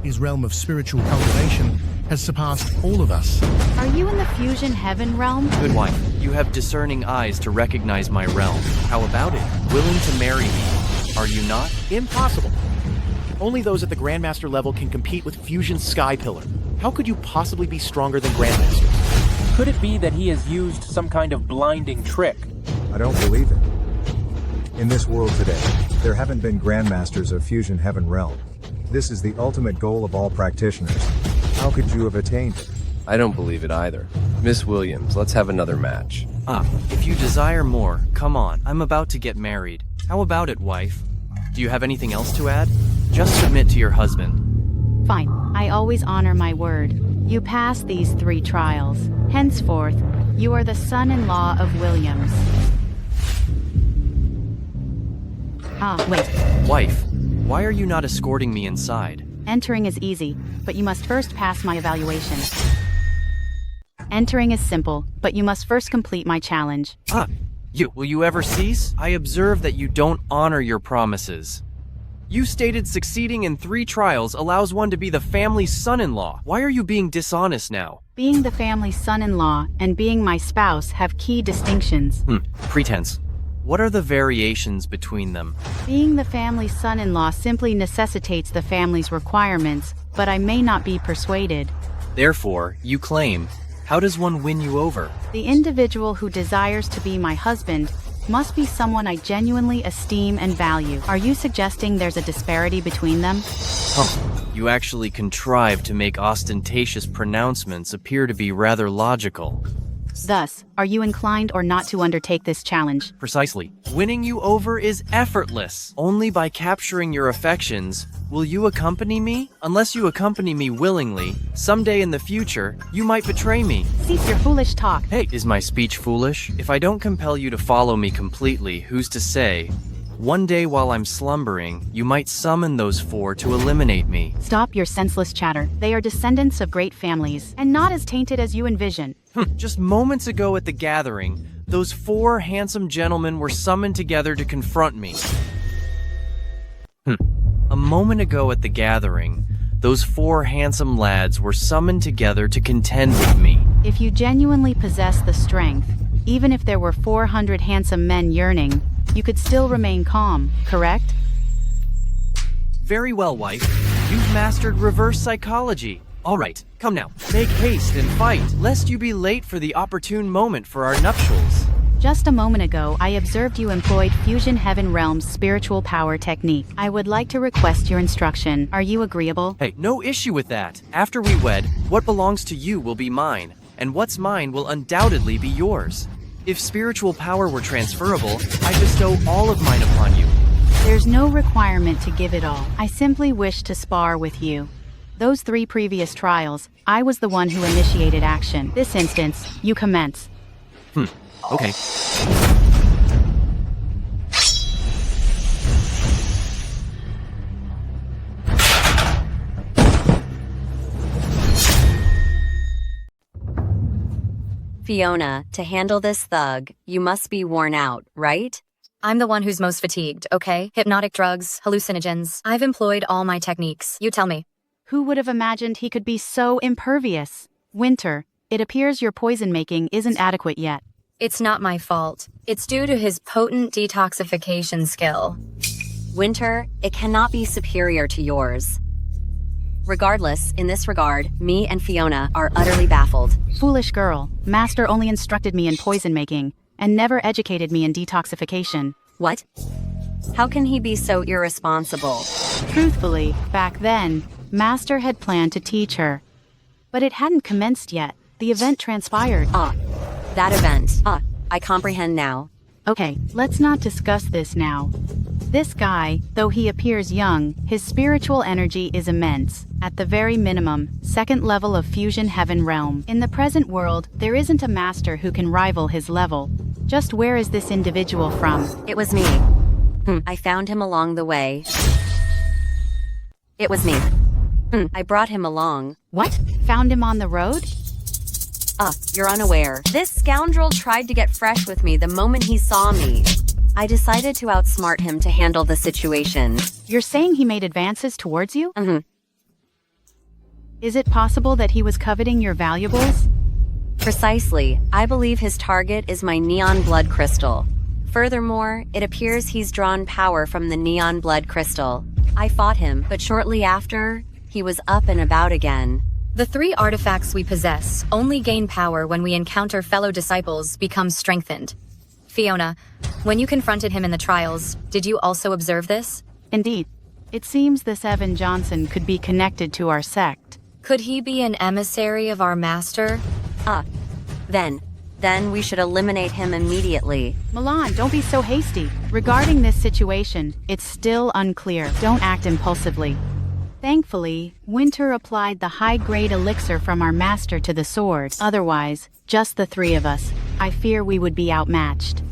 His realm of spiritual cultivation has surpassed all of us. Are you in the fusion heaven realm? Good wife, you have discerning eyes to recognize my realm. How about it? Willing to marry me? Are you not? Impossible. Only those at the Grandmaster level can compete with Fusion's Sky Pillar. How could you possibly be stronger than Grandmasters? Could it be that he has used some kind of blinding trick? I don't believe it. In this world today, there haven't been Grandmasters of Fusion Heaven Realm. This is the ultimate goal of all practitioners. How could you have attained it? I don't believe it either. Miss Williams, let's have another match. If you desire more, come on. I'm about to get married. How about it, wife? Do you have anything else to add? Just submit to your husband. Fine. I always honor my word. You pass these 3 trials. Henceforth, you are the son-in-law of Williams. Wait. Wife, why are you not escorting me inside? Entering is easy, but you must first pass my evaluation. Entering is simple, but you must first complete my challenge. Will you ever cease? I observe that you don't honor your promises. You stated succeeding in 3 trials allows one to be the family's son-in-law. Why are you being dishonest now? Being the family's son-in-law and being my spouse have key distinctions. Pretense. What are the variations between them? Being the family's son-in-law simply necessitates the family's requirements, but I may not be persuaded. Therefore, you claim, how does one win you over? The individual who desires to be my husband must be someone I genuinely esteem and value. Are you suggesting there's a disparity between them? You actually contrive to make ostentatious pronouncements appear to be rather logical. Thus, are you inclined or not to undertake this challenge? Precisely. Winning you over is effortless. Only by capturing your affections will you accompany me? Unless you accompany me willingly, someday in the future, you might betray me. Cease your foolish talk. Hey, is my speech foolish? If I don't compel you to follow me completely, who's to say? One day while I'm slumbering, you might summon those 4 to eliminate me. Stop your senseless chatter. They are descendants of great families, and not as tainted as you envision. Just moments ago at the gathering, those 4 handsome gentlemen were summoned together to confront me. A moment ago at the gathering, those 4 handsome lads were summoned together to contend with me. If you genuinely possess the strength, even if there were 400 handsome men yearning, you could still remain calm, correct? Very well, wife. You've mastered reverse psychology. All right, come now. Make haste and fight, lest you be late for the opportune moment for our nuptials. Just a moment ago, I observed you employed Fusion Heaven Realm's spiritual power technique. I would like to request your instruction. Are you agreeable? Hey, no issue with that. After we wed, what belongs to you will be mine, and what's mine will undoubtedly be yours. If spiritual power were transferable, I bestow all of mine upon you. There's no requirement to give it all. I simply wish to spar with you. Those 3 previous trials, I was the one who initiated action. This instance, you commence. Okay. Fiona, to handle this thug, you must be worn out, right? I'm the one who's most fatigued, okay? Hypnotic drugs, hallucinogens. I've employed all my techniques. You tell me. Who would have imagined he could be so impervious? Winter, it appears your poison making isn't adequate yet. It's not my fault. It's due to his potent detoxification skill. Winter, it cannot be superior to yours. Regardless, in this regard, me and Fiona are utterly baffled. Foolish girl. Master only instructed me in poison making, and never educated me in detoxification. What? How can he be so irresponsible? Truthfully, back then, Master had planned to teach her. But it hadn't commenced yet. The event transpired. That event. I comprehend now. Okay, let's not discuss this now. This guy, though he appears young, his spiritual energy is immense. At the very minimum, second level of fusion heaven realm. In the present world, there isn't a master who can rival his level. Just where is this individual from? It was me. I found him along the way. It was me. I brought him along. What? Found him on the road? You're unaware. This scoundrel tried to get fresh with me the moment he saw me. I decided to outsmart him to handle the situation. You're saying he made advances towards you? Is it possible that he was coveting your valuables? Precisely. I believe his target is my neon blood crystal. Furthermore, it appears he's drawn power from the neon blood crystal. I fought him, but shortly after, he was up and about again. The 3 artifacts we possess only gain power when we encounter fellow disciples become strengthened. Fiona, when you confronted him in the trials, did you also observe this? Indeed. It seems this Evan Johnson could be connected to our sect. Could he be an emissary of our master? Then we should eliminate him immediately. Milan, don't be so hasty. Regarding this situation, it's still unclear. Don't act impulsively. Thankfully, Winter applied the high-grade elixir from our master to the sword. Otherwise, just the 3 of us. I fear we would be outmatched.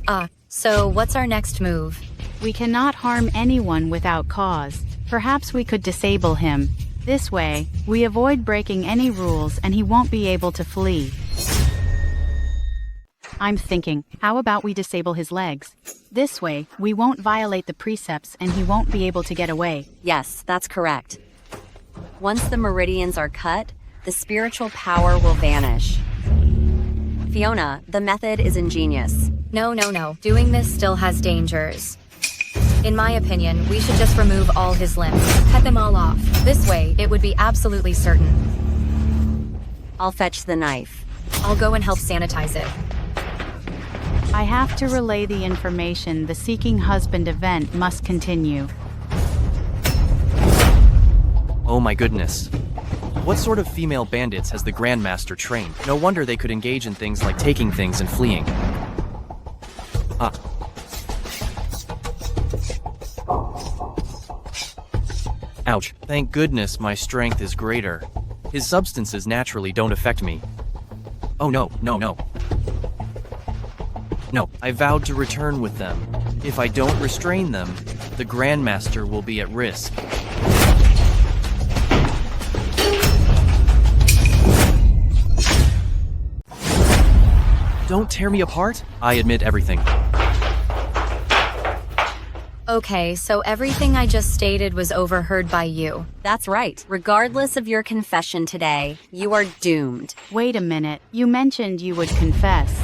So what's our next move? We cannot harm anyone without cause. Perhaps we could disable him. This way, we avoid breaking any rules and he won't be able to flee. I'm thinking, how about we disable his legs? This way, we won't violate the precepts and he won't be able to get away. Yes, that's correct. Once the meridians are cut, the spiritual power will vanish. Fiona, the method is ingenious. No. Doing this still has dangers. In my opinion, we should just remove all his limbs. Cut them all off. This way, it would be absolutely certain. I'll fetch the knife. I'll go and help sanitize it. I have to relay the information. The Seeking Husband event must continue. Oh my goodness. What sort of female bandits has the Grandmaster trained? No wonder they could engage in things like taking things and fleeing. Ouch. Thank goodness my strength is greater. His substances naturally don't affect me. Oh no. No, I vowed to return with them. If I don't restrain them, the Grandmaster will be at risk. Don't tear me apart. I admit everything. Okay, so everything I just stated was overheard by you. That's right. Regardless of your confession today, you are doomed. Wait a minute. You mentioned you would confess.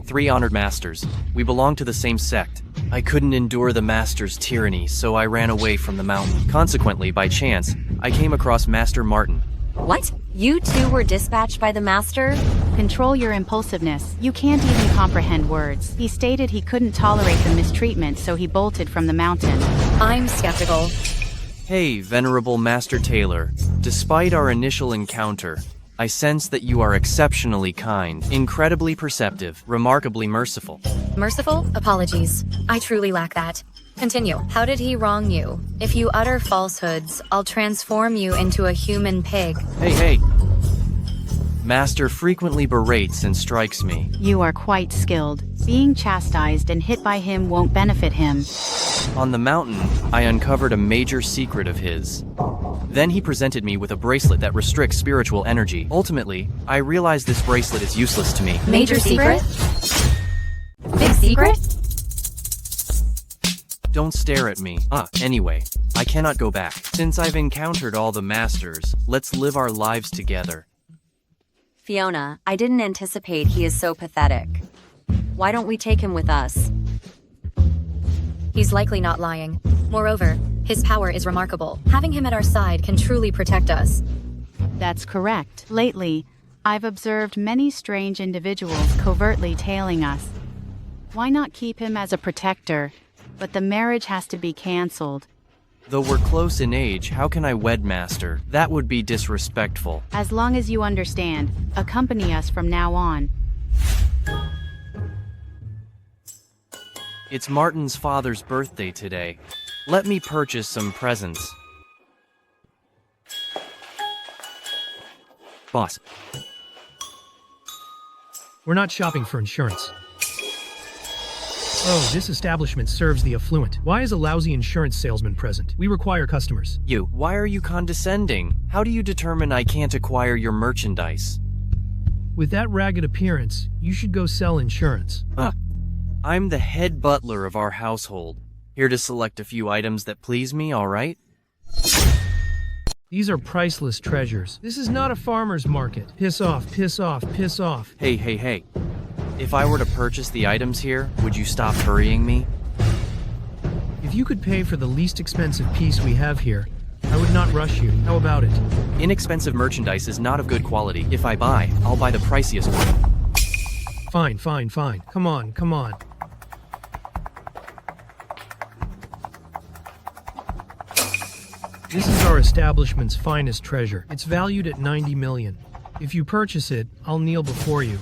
3 honored masters. We belong to the same sect. I couldn't endure the master's tyranny, so I ran away from the mountain. Consequently, by chance, I came across Master Martin. What? You 2 were dispatched by the master? Control your impulsiveness. You can't even comprehend words. He stated he couldn't tolerate the mistreatment, so he bolted from the mountain. I'm skeptical. Hey, Venerable Master Taylor. Despite our initial encounter, I sense that you are exceptionally kind, incredibly perceptive, remarkably merciful. Merciful? Apologies. I truly lack that. Continue. How did he wrong you? If you utter falsehoods, I'll transform you into a human pig. Hey. Master frequently berates and strikes me. You are quite skilled. Being chastised and hit by him won't benefit him. On the mountain, I uncovered a major secret of his. Then he presented me with a bracelet that restricts spiritual energy. Ultimately, I realized this bracelet is useless to me. Major secret? Big secret? Don't stare at me. Anyway, I cannot go back. Since I've encountered all the masters, let's live our lives together. Fiona, I didn't anticipate he is so pathetic. Why don't we take him with us? He's likely not lying. Moreover, his power is remarkable. Having him at our side can truly protect us. That's correct. Lately, I've observed many strange individuals covertly tailing us. Why not keep him as a protector? But the marriage has to be cancelled. Though we're close in age, how can I wed Master? That would be disrespectful. As long as you understand, accompany us from now on. It's Martin's father's birthday today. Let me purchase some presents. Boss. We're not shopping for insurance. Oh, this establishment serves the affluent. Why is a lousy insurance salesman present? We require customers. Why are you condescending? How do you determine I can't acquire your merchandise? With that ragged appearance, you should go sell insurance. I'm the head butler of our household. Here to select a few items that please me, all right? These are priceless treasures. This is not a farmer's market. Piss off, piss off, piss off. Hey. If I were to purchase the items here, would you stop hurrying me? If you could pay for the least expensive piece we have here, I would not rush you. How about it? Inexpensive merchandise is not of good quality. If I buy, I'll buy the priciest one. Fine. Come on. This is our establishment's finest treasure. It's valued at 90 million. If you purchase it, I'll kneel before you.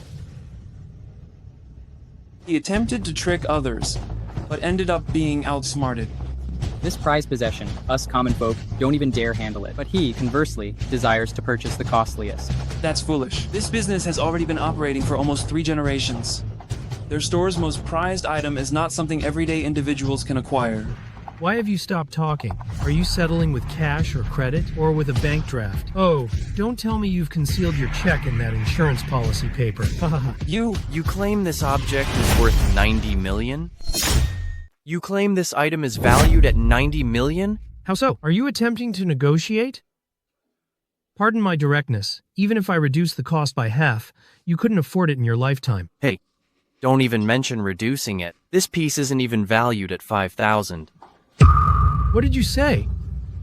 He attempted to trick others, but ended up being outsmarted. This prized possession, us common folk, don't even dare handle it. But he, conversely, desires to purchase the costliest. That's foolish. This business has already been operating for almost 3 generations. Their store's most prized item is not something everyday individuals can acquire. Why have you stopped talking? Are you settling with cash or credit, or with a bank draft? Oh, don't tell me you've concealed your check in that insurance policy paper. You claim this object is worth 90 million? You claim this item is valued at 90 million? How so? Are you attempting to negotiate? Pardon my directness. Even if I reduce the cost by half, you couldn't afford it in your lifetime. Hey, don't even mention reducing it. This piece isn't even valued at 5,000. What did you say?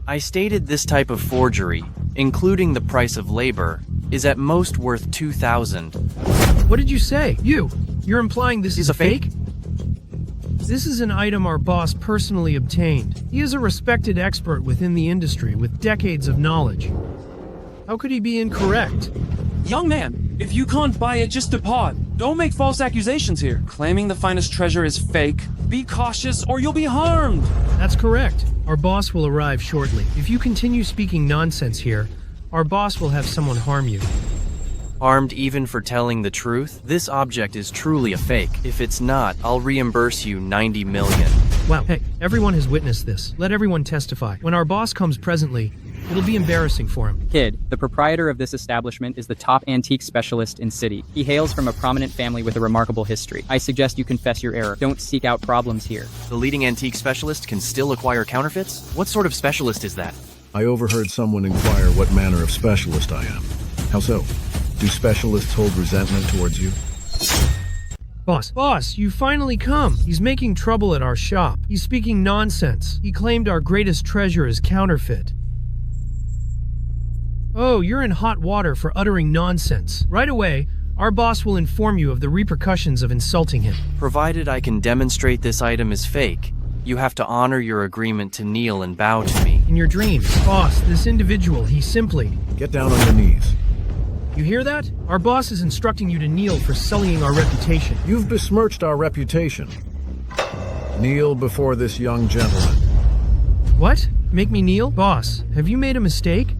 I stated this type of forgery, including the price of labor, is at most worth 2,000. What did you say? You're implying this is a fake? This is an item our boss personally obtained. He is a respected expert within the industry with decades of knowledge. How could he be incorrect? Young man, if you can't buy it, just depart. Don't make false accusations here. Claiming the finest treasure is fake. Be cautious or you'll be harmed. That's correct. Our boss will arrive shortly. If you continue speaking nonsense here, our boss will have someone harm you. Harmed even for telling the truth? This object is truly a fake. If it's not, I'll reimburse you 90 million. Wow, hey, everyone has witnessed this. Let everyone testify. When our boss comes presently, it'll be embarrassing for him. Kid, the proprietor of this establishment is the top antique specialist in city. He hails from a prominent family with a remarkable history. I suggest you confess your error. Don't seek out problems here. The leading antique specialist can still acquire counterfeits? What sort of specialist is that? I overheard someone inquire what manner of specialist I am. How so? Do specialists hold resentment towards you? Boss, you finally come. He's making trouble at our shop. He's speaking nonsense. He claimed our greatest treasure is counterfeit. Oh, you're in hot water for uttering nonsense. Right away, our boss will inform you of the repercussions of insulting him. Provided I can demonstrate this item is fake, you have to honor your agreement to kneel and bow to me. In your dreams, boss, this individual, he simply... Get down on your knees. You hear that? Our boss is instructing you to kneel for sullying our reputation. You've besmirched our reputation. Kneel before this young gentleman. What? Make me kneel? Boss, have you made a mistake?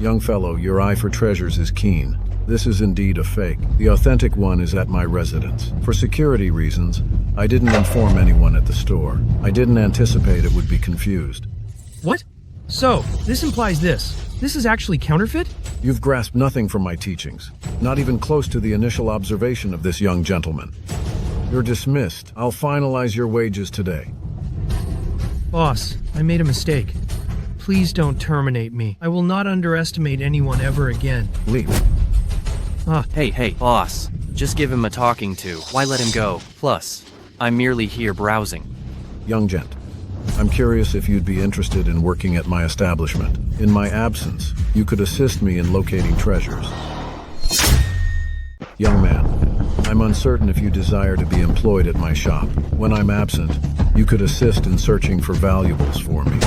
Young fellow, your eye for treasures is keen. This is indeed a fake. The authentic one is at my residence. For security reasons, I didn't inform anyone at the store. I didn't anticipate it would be confused. What? So, this implies this. This is actually counterfeit? You've grasped nothing from my teachings. Not even close to the initial observation of this young gentleman. You're dismissed. I'll finalize your wages today. Boss, I made a mistake. Please don't terminate me. I will not underestimate anyone ever again. Leave. Hey, boss. Just give him a talking to. Why let him go? Plus, I'm merely here browsing. Young gent, I'm curious if you'd be interested in working at my establishment. In my absence, you could assist me in locating treasures. Young man, I'm uncertain if you desire to be employed at my shop. When I'm absent, you could assist in searching for valuables for me.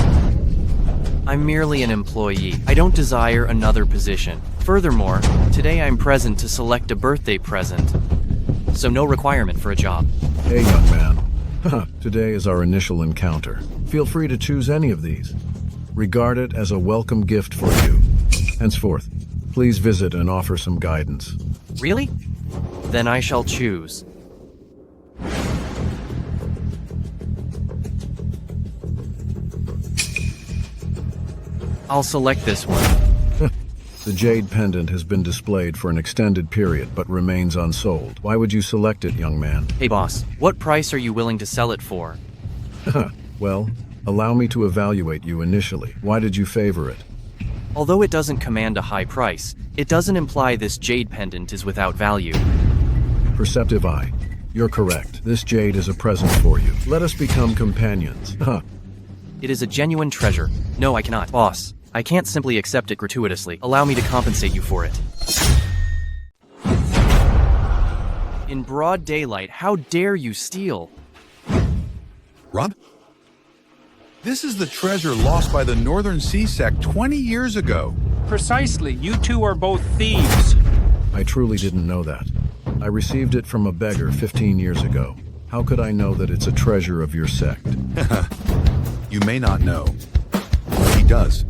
I'm merely an employee. I don't desire another position. Furthermore, today I'm present to select a birthday present, so no requirement for a job. Hey, young man. Today is our initial encounter. Feel free to choose any of these. Regard it as a welcome gift for you. Henceforth, please visit and offer some guidance. Really? Then I shall choose. I'll select this one. The jade pendant has been displayed for an extended period but remains unsold. Why would you select it, young man? Hey boss, what price are you willing to sell it for? Well, allow me to evaluate you initially. Why did you favor it? Although it doesn't command a high price, it doesn't imply this jade pendant is without value. Perceptive eye. You're correct. This jade is a present for you. Let us become companions. It is a genuine treasure. No, I cannot. Boss, I can't simply accept it gratuitously. Allow me to compensate you for it. In broad daylight, how dare you steal? Rob? This is the treasure lost by the Northern Sea Sect 20 years ago. Precisely. You two are both thieves. I truly didn't know that. I received it from a beggar 15 years ago. How could I know that it's a treasure of your sect? You may not know. He does.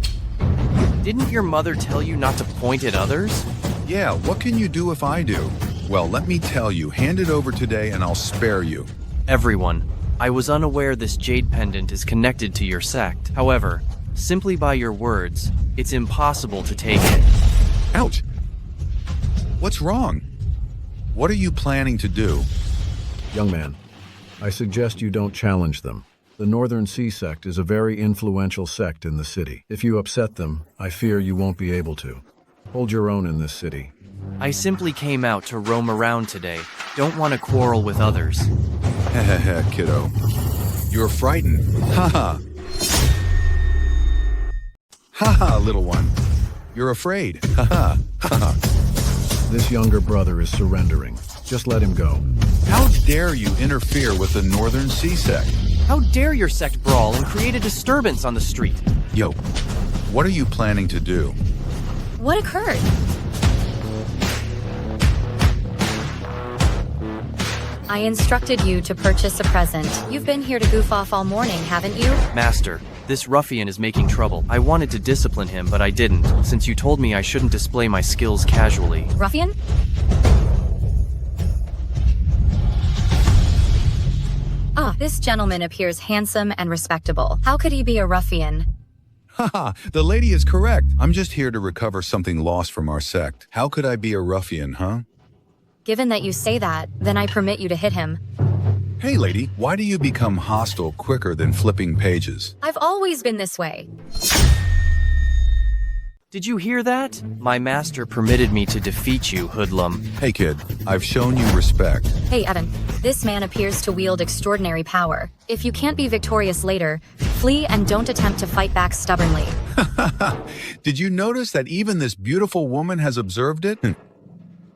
Didn't your mother tell you not to point at others? Yeah, what can you do if I do? Well, let me tell you, hand it over today and I'll spare you. Everyone, I was unaware this jade pendant is connected to your sect. However, simply by your words, it's impossible to take it. Ouch! What's wrong? What are you planning to do? Young man, I suggest you don't challenge them. The Northern Sea Sect is a very influential sect in the city. If you upset them, I fear you won't be able to. Hold your own in this city. I simply came out to roam around today. Don't want to quarrel with others. Heh, kiddo. You're frightened. Haha. Haha, little one. You're afraid. Haha. Haha. This younger brother is surrendering. Just let him go. How dare you interfere with the Northern Sea Sect? How dare your sect brawl and create a disturbance on the street? Yo, what are you planning to do? What occurred? I instructed you to purchase a present. You've been here to goof off all morning, haven't you? Master, this ruffian is making trouble. I wanted to discipline him, but I didn't, since you told me I shouldn't display my skills casually. Ruffian? Ah, this gentleman appears handsome and respectable. How could he be a ruffian? Haha, the lady is correct. I'm just here to recover something lost from our sect. How could I be a ruffian, huh? Given that you say that, then I permit you to hit him. Hey lady, why do you become hostile quicker than flipping pages? I've always been this way. Did you hear that? My master permitted me to defeat you, hoodlum. Hey kid, I've shown you respect. Hey Evan, this man appears to wield extraordinary power. If you can't be victorious later, flee and don't attempt to fight back stubbornly. Did you notice that even this beautiful woman has observed it?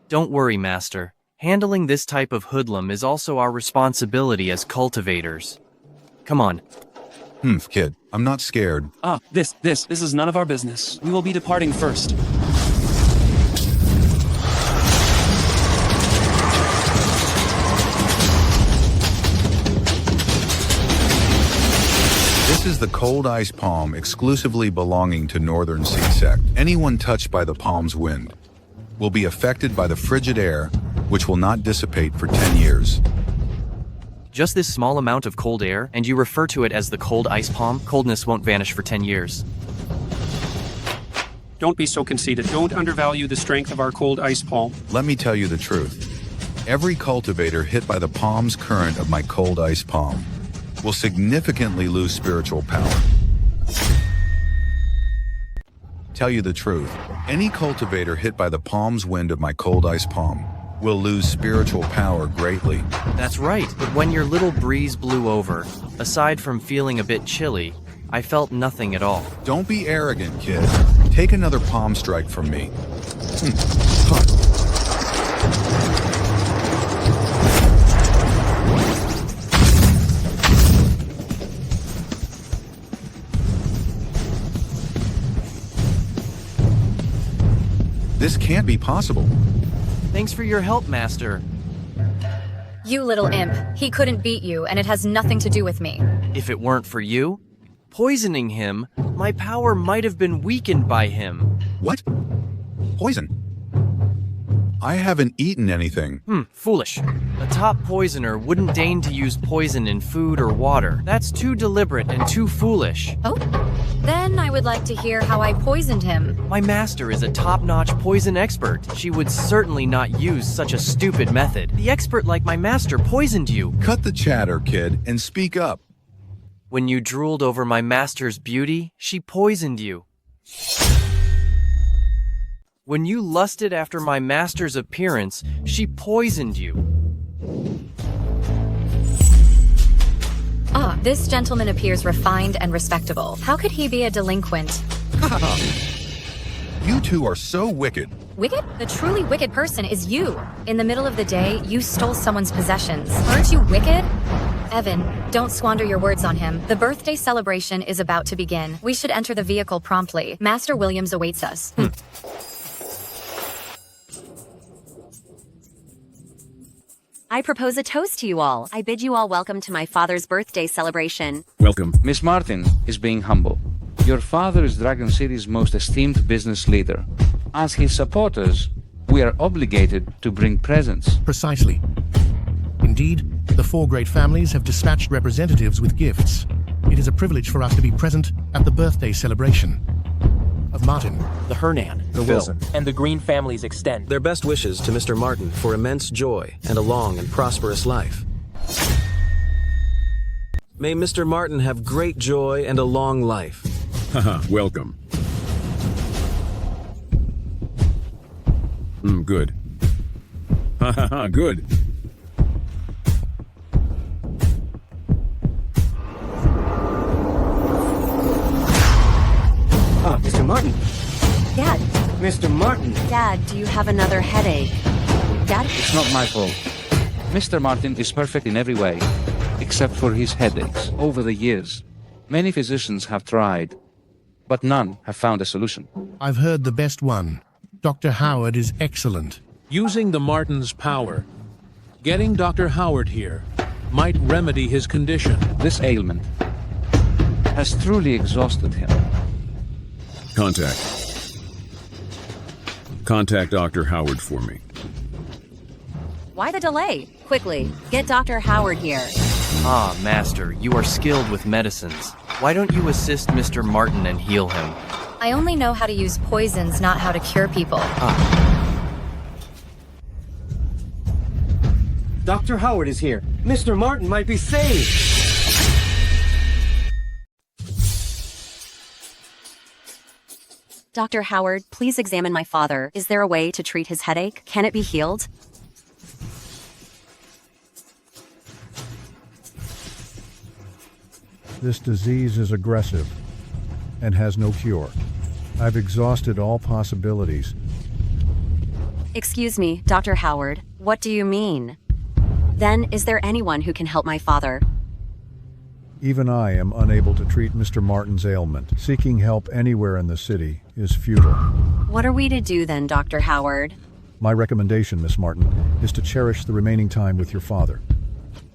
Don't worry, master. Handling this type of hoodlum is also our responsibility as cultivators. Come on. Kid, I'm not scared. Ah, this is none of our business. We will be departing first. This is the cold ice palm exclusively belonging to Northern Sea Sect. Anyone touched by the palm's wind will be affected by the frigid air, which will not dissipate for 10 years. Just this small amount of cold air, and you refer to it as the cold ice palm? Coldness won't vanish for 10 years. Don't be so conceited. Don't undervalue the strength of our cold ice palm. Let me tell you the truth. Every cultivator hit by the palm's current of my cold ice palm will significantly lose spiritual power. Tell you the truth, any cultivator hit by the palm's wind of my cold ice palm will lose spiritual power greatly. That's right, but when your little breeze blew over, aside from feeling a bit chilly, I felt nothing at all. Don't be arrogant, kid. Take another palm strike from me. This can't be possible. Thanks for your help, Master. You little imp. He couldn't beat you, and it has nothing to do with me. If it weren't for you, poisoning him, my power might have been weakened by him. What? Poison? I haven't eaten anything. Foolish. A top poisoner wouldn't deign to use poison in food or water. That's too deliberate and too foolish. Oh? Then I would like to hear how I poisoned him. My master is a top-notch poison expert. She would certainly not use such a stupid method. The expert like my master poisoned you. Cut the chatter, kid, and speak up. When you drooled over my master's beauty, she poisoned you. When you lusted after my master's appearance, she poisoned you. Ah, this gentleman appears refined and respectable. How could he be a delinquent? You two are so wicked. Wicked? The truly wicked person is you. In the middle of the day, you stole someone's possessions. Aren't you wicked? Evan, don't squander your words on him. The birthday celebration is about to begin. We should enter the vehicle promptly. Master Williams awaits us. I propose a toast to you all. I bid you all welcome to my father's birthday celebration. Welcome. Miss Martin is being humble. Your father is Dragon City's most esteemed business leader. As his supporters, we are obligated to bring presents. Precisely. Indeed, the four great families have dispatched representatives with gifts. It is a privilege for us to be present at the birthday celebration of Martin, the Hernan, the Wilson, and the Green families extend their best wishes to Mr. Martin for immense joy and a long and prosperous life. May Mr. Martin have great joy and a long life. Haha, welcome. Good. Haha, good. Ah, Mr. Martin. Dad. Mr. Martin. Dad, do you have another headache? Dad? It's not my fault. Mr. Martin is perfect in every way, except for his headaches. Over the years, many physicians have tried, but none have found a solution. I've heard the best one. Dr. Howard is excellent. Using the Martin's power, getting Dr. Howard here might remedy his condition. This ailment has truly exhausted him. Contact Dr. Howard for me. Why the delay? Quickly, get Dr. Howard here. Ah, Master, you are skilled with medicines. Why don't you assist Mr. Martin and heal him? I only know how to use poisons, not how to cure people. Dr. Howard is here. Mr. Martin might be saved. Dr. Howard, please examine my father. Is there a way to treat his headache? Can it be healed? This disease is aggressive and has no cure. I've exhausted all possibilities. Excuse me, Dr. Howard. What do you mean? Then, is there anyone who can help my father? Even I am unable to treat Mr. Martin's ailment. Seeking help anywhere in the city is futile. What are we to do then, Dr. Howard? My recommendation, Miss Martin, is to cherish the remaining time with your father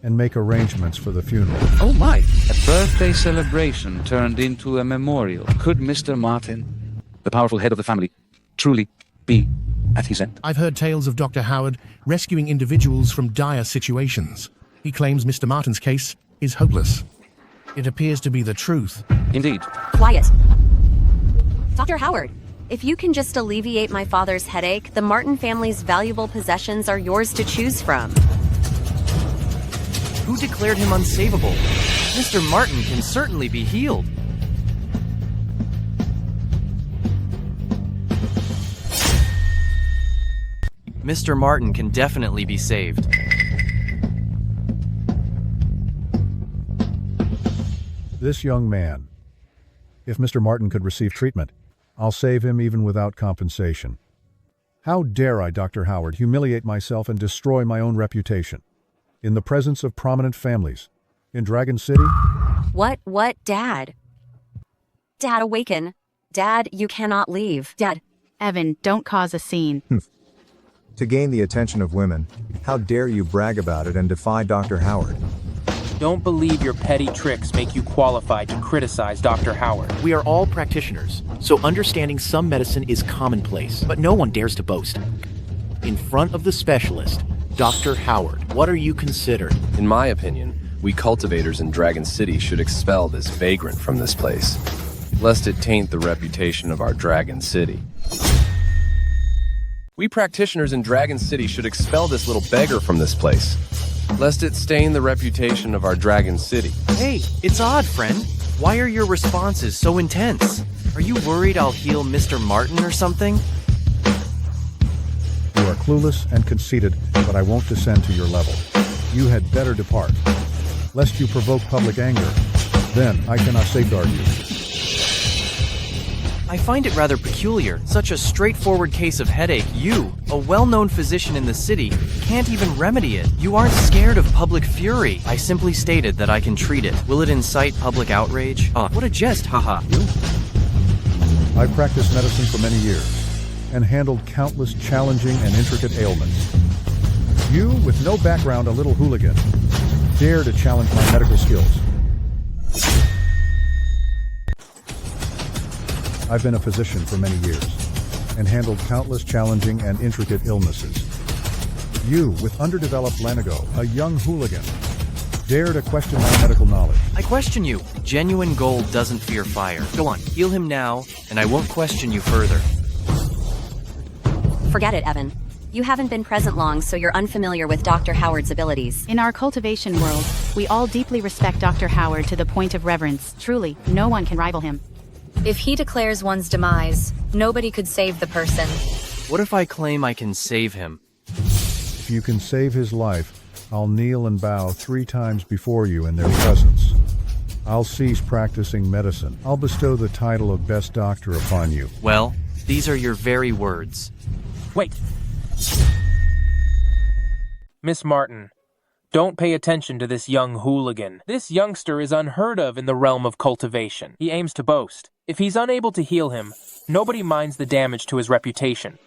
and make arrangements for the funeral. Oh my! A birthday celebration turned into a memorial. Could Mr. Martin, the powerful head of the family, truly be at his end? I've heard tales of Dr. Howard rescuing individuals from dire situations. He claims Mr. Martin's case is hopeless. It appears to be the truth. Indeed. Quiet. Dr. Howard, if you can just alleviate my father's headache, the Martin family's valuable possessions are yours to choose from. Who declared him unsavable? Mr. Martin can certainly be healed. Mr. Martin can definitely be saved. This young man. If Mr. Martin could receive treatment, I'll save him even without compensation. How dare I, Dr. Howard, humiliate myself and destroy my own reputation? In the presence of prominent families. In Dragon City? What, Dad? Dad, awaken. Dad, you cannot leave. Dad. Evan, don't cause a scene. To gain the attention of women, how dare you brag about it and defy Dr. Howard? Don't believe your petty tricks make you qualified to criticize Dr. Howard. We are all practitioners, so understanding some medicine is commonplace, but no one dares to boast. In front of the specialist, Dr. Howard, what are you considered? In my opinion, we cultivators in Dragon City should expel this vagrant from this place, lest it taint the reputation of our Dragon City. We practitioners in Dragon City should expel this little beggar from this place, lest it stain the reputation of our Dragon City. Hey, it's odd, friend. Why are your responses so intense? Are you worried I'll heal Mr. Martin or something? You are clueless and conceited, but I won't descend to your level. You had better depart, lest you provoke public anger. Then I cannot safeguard you. I find it rather peculiar. Such a straightforward case of headache, you, a well-known physician in the city, can't even remedy it. You aren't scared of public fury. I simply stated that I can treat it. Will it incite public outrage? What a jest, haha. I've practiced medicine for many years and handled countless challenging and intricate ailments. You, with no background, a little hooligan, dare to challenge my medical skills. I've been a physician for many years and handled countless challenging and intricate illnesses. You, with underdeveloped lanigo, a young hooligan, dare to question my medical knowledge. I question you. Genuine gold doesn't fear fire. Go on, heal him now, and I won't question you further. Forget it, Evan. You haven't been present long, so you're unfamiliar with Dr. Howard's abilities. In our cultivation world, we all deeply respect Dr. Howard to the point of reverence. Truly, no one can rival him. If he declares one's demise, nobody could save the person. What if I claim I can save him? If you can save his life, I'll kneel and bow 3 times before you in their presence. I'll cease practicing medicine. I'll bestow the title of best doctor upon you. Well, these are your very words. Wait. Miss Martin, don't pay attention to this young hooligan. This youngster is unheard of in the realm of cultivation. He aims to boast. If he's unable to heal him, nobody minds the damage to his reputation.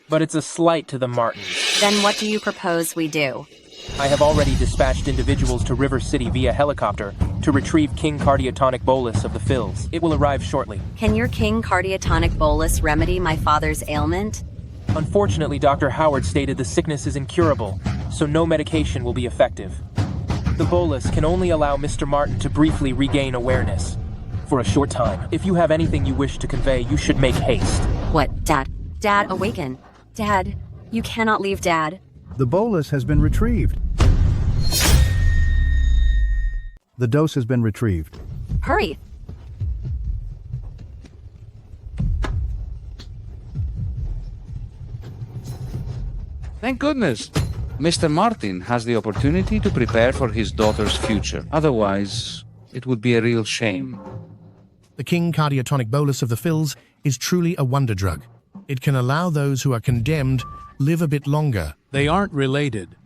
But it's a slight to the Martins. Then what do you propose we do? I have already dispatched individuals to River City via helicopter to retrieve King Cardiotonic Bolus of the Fills. It will arrive shortly. Can your King Cardiotonic Bolus remedy my father's ailment? Unfortunately, Dr. Howard stated the sickness is incurable, so no medication will be effective. The bolus can only allow Mr. Martin to briefly regain awareness. For a short time. If you have anything you wish to convey, you should make haste. What, Dad? Dad, awaken. Dad, you cannot leave, Dad. The bolus has been retrieved. The dose has been retrieved. Hurry! Thank goodness. Mr. Martin has the opportunity to prepare for his daughter's future. Otherwise, it would be a real shame. The King Cardiotonic Bolus of the Fills is truly a wonder drug. It can allow those who are condemned live a bit longer. They aren't related.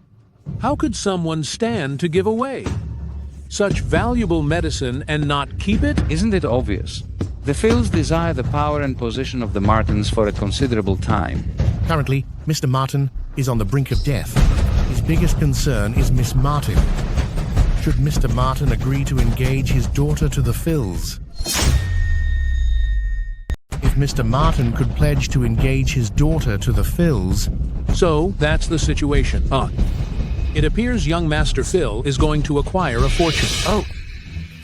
How could someone stand to give away such valuable medicine and not keep it? Isn't it obvious? The Fills desire the power and position of the Martins for a considerable time. Currently, Mr. Martin is on the brink of death. His biggest concern is Miss Martin. Should Mr. Martin agree to engage his daughter to the Fills? If Mr. Martin could pledge to engage his daughter to the Fills... So, that's the situation. It appears young Master Phil is going to acquire a fortune. Oh.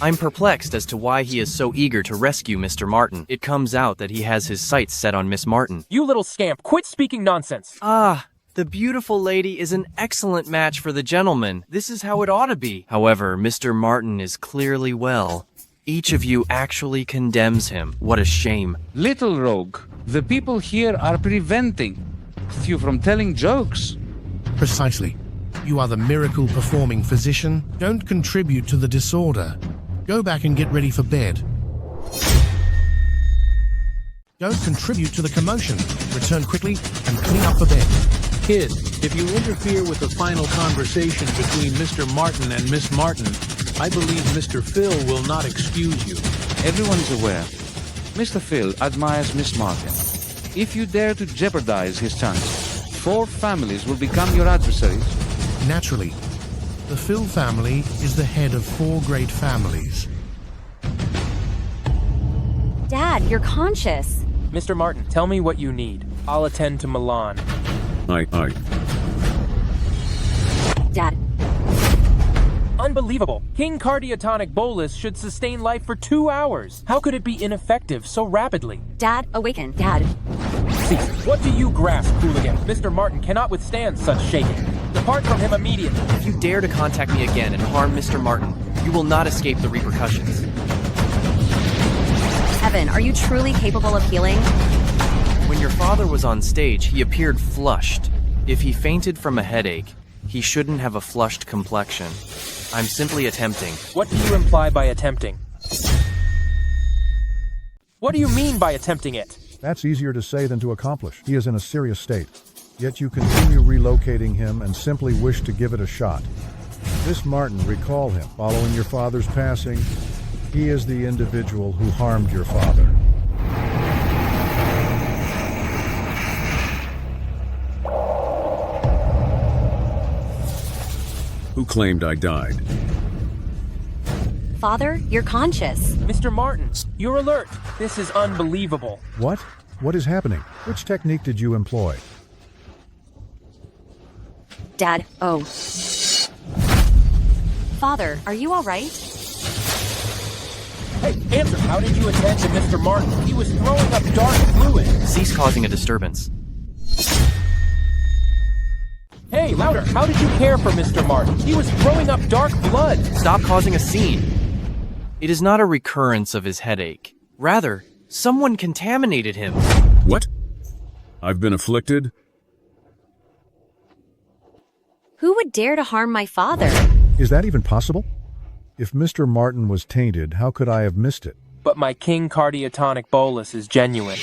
I'm perplexed as to why he is so eager to rescue Mr. Martin. It comes out that he has his sights set on Miss Martin. You little scamp, quit speaking nonsense! The beautiful lady is an excellent match for the gentleman. This is how it ought to be. However, Mr. Martin is clearly well. Each of you actually condemns him. What a shame. Little rogue, the people here are preventing. you from telling jokes. Precisely. You are the miracle-performing physician. Don't contribute to the disorder. Go back and get ready for bed. Don't contribute to the commotion. Return quickly and clean up for bed. Kid, if you interfere with the final conversation between Mr. Martin and Miss Martin, I believe Mr. Phil will not excuse you. Everyone is aware. Mr. Phil admires Miss Martin. If you dare to jeopardize his chance, 4 families will become your adversaries. Naturally. The Phil family is the head of 4 great families. Dad, you're conscious. Mr. Martin, tell me what you need. I'll attend to Milan. Dad. Unbelievable. King Cardiotonic Bolus should sustain life for 2 hours. How could it be ineffective so rapidly? Dad, awaken. Dad. Cease. What do you grasp, hooligan? Mr. Martin cannot withstand such shaking. Depart from him immediately. If you dare to contact me again and harm Mr. Martin, you will not escape the repercussions. Evan, are you truly capable of healing? When your father was on stage, he appeared flushed. If he fainted from a headache, he shouldn't have a flushed complexion. I'm simply attempting. What do you imply by attempting? What do you mean by attempting it? That's easier to say than to accomplish. He is in a serious state. Yet you continue relocating him and simply wish to give it a shot. Miss Martin, recall him. Following your father's passing, he is the individual who harmed your father. Who claimed I died? Father, you're conscious. Mr. Martin, you're alert. This is unbelievable. What? What is happening? Which technique did you employ? Dad, oh. Father, are you all right? Hey, answer, how did you attend to Mr. Martin? He was throwing up dark fluid. Cease causing a disturbance. Hey, louder, how did you care for Mr. Martin? He was throwing up dark blood. Stop causing a scene. It is not a recurrence of his headache. Rather, someone contaminated him. What? I've been afflicted? Who would dare to harm my father? Is that even possible? If Mr. Martin was tainted, how could I have missed it? But my King Cardiotonic Bolus is genuine.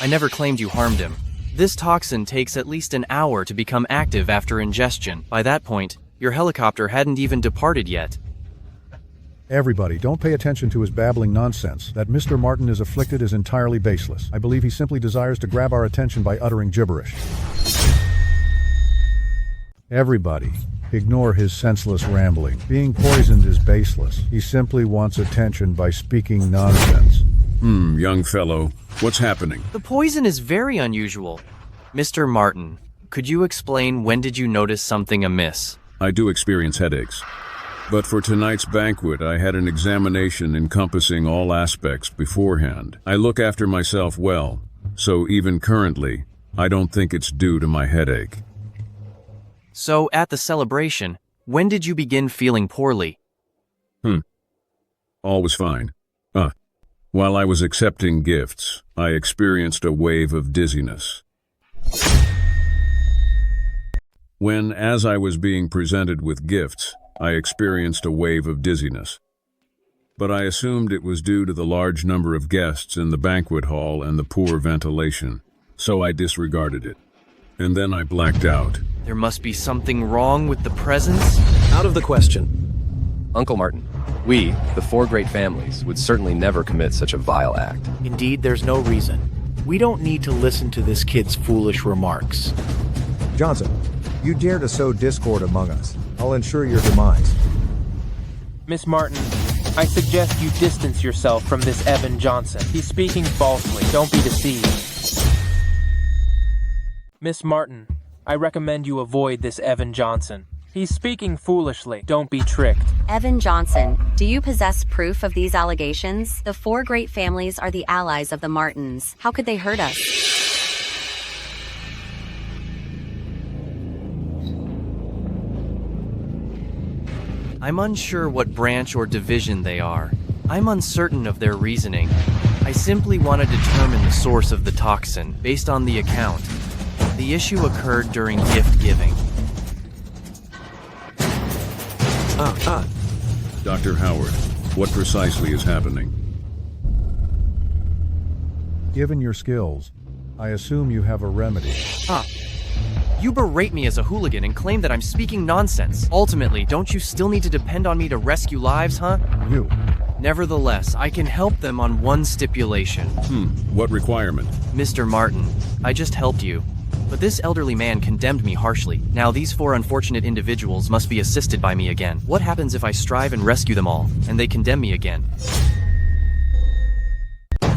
I never claimed you harmed him. This toxin takes at least an hour to become active after ingestion. By that point, your helicopter hadn't even departed yet. Everybody, don't pay attention to his babbling nonsense. That Mr. Martin is afflicted is entirely baseless. I believe he simply desires to grab our attention by uttering gibberish. Everybody, ignore his senseless rambling. Being poisoned is baseless. He simply wants attention by speaking nonsense. Young fellow, what's happening? The poison is very unusual. Mr. Martin, could you explain when did you notice something amiss? I do experience headaches. But for tonight's banquet, I had an examination encompassing all aspects beforehand. I look after myself well, so even currently, I don't think it's due to my headache. So, at the celebration, when did you begin feeling poorly? All was fine. While I was accepting gifts, I experienced a wave of dizziness. When, as I was being presented with gifts, I experienced a wave of dizziness. But I assumed it was due to the large number of guests in the banquet hall and the poor ventilation, so I disregarded it. And then I blacked out. There must be something wrong with the presents? Out of the question. Uncle Martin, we, the 4 great families, would certainly never commit such a vile act. Indeed, there's no reason. We don't need to listen to this kid's foolish remarks. Johnson, you dare to sow discord among us. I'll ensure your demise. Miss Martin, I suggest you distance yourself from this Evan Johnson. He's speaking falsely. Don't be deceived. Miss Martin, I recommend you avoid this Evan Johnson. He's speaking foolishly. Don't be tricked. Evan Johnson, do you possess proof of these allegations? The 4 great families are the allies of the Martins. How could they hurt us? I'm unsure what branch or division they are. I'm uncertain of their reasoning. I simply want to determine the source of the toxin based on the account. The issue occurred during gift giving. Dr. Howard, what precisely is happening? Given your skills, I assume you have a remedy. You berate me as a hooligan and claim that I'm speaking nonsense. Ultimately, don't you still need to depend on me to rescue lives, huh? You. Nevertheless, I can help them on one stipulation. What requirement? Mr. Martin, I just helped you. But this elderly man condemned me harshly. Now these 4 unfortunate individuals must be assisted by me again. What happens if I strive and rescue them all, and they condemn me again?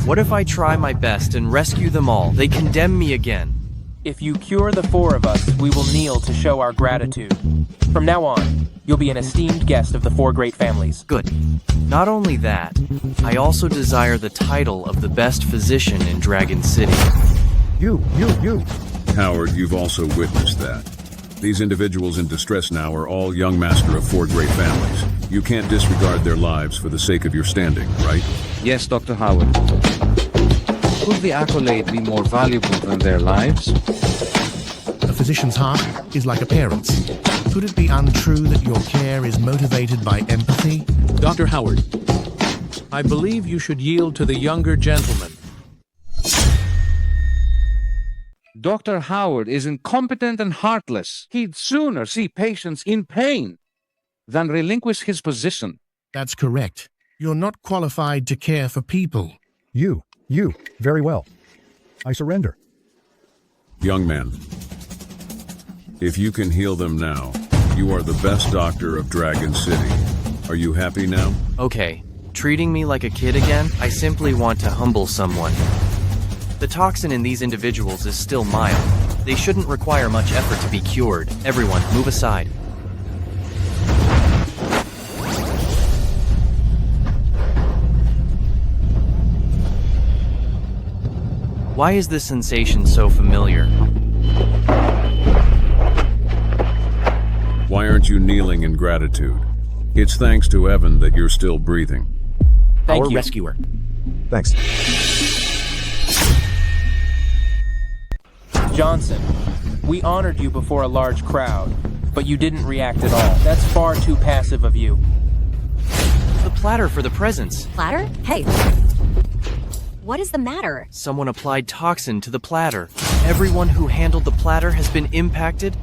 What if I try my best and rescue them all? They condemn me again. If you cure the 4 of us, we will kneel to show our gratitude. From now on, you'll be an esteemed guest of the 4 great families. Good. Not only that, I also desire the title of the best physician in Dragon City. You. Howard, you've also witnessed that. These individuals in distress now are all young master of 4 great families. You can't disregard their lives for the sake of your standing, right? Yes, Dr. Howard. Could the accolade be more valuable than their lives? A physician's heart is like a parent's. Could it be untrue that your care is motivated by empathy? Dr. Howard, I believe you should yield to the younger gentleman. Dr. Howard is incompetent and heartless. He'd sooner see patients in pain than relinquish his position. That's correct. You're not qualified to care for people. You. Very well. I surrender. Young man, if you can heal them now, you are the best doctor of Dragon City. Are you happy now? Okay, treating me like a kid again? I simply want to humble someone. The toxin in these individuals is still mild. They shouldn't require much effort to be cured. Everyone, move aside. Why is this sensation so familiar? Why aren't you kneeling in gratitude? It's thanks to Evan that you're still breathing. Our rescuer. Thanks. Johnson, we honored you before a large crowd, but you didn't react at all. That's far too passive of you. The platter for the presents. Platter? Hey. What is the matter? Someone applied toxin to the platter. Everyone who handled the platter has been impacted.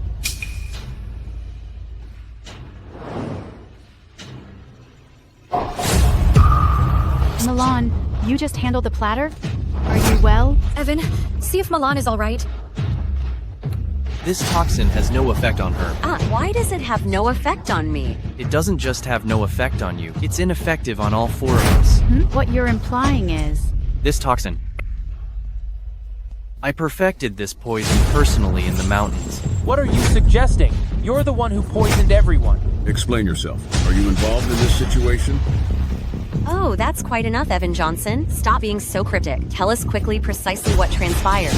Milan, you just handled the platter? Are you well? Evan, see if Milan is all right. This toxin has no effect on her. Why does it have no effect on me? It doesn't just have no effect on you. It's ineffective on all 4 of us. What you're implying is... This toxin. I perfected this poison personally in the mountains. What are you suggesting? You're the one who poisoned everyone. Explain yourself. Are you involved in this situation? Oh, that's quite enough, Evan Johnson. Stop being so cryptic. Tell us quickly precisely what transpired.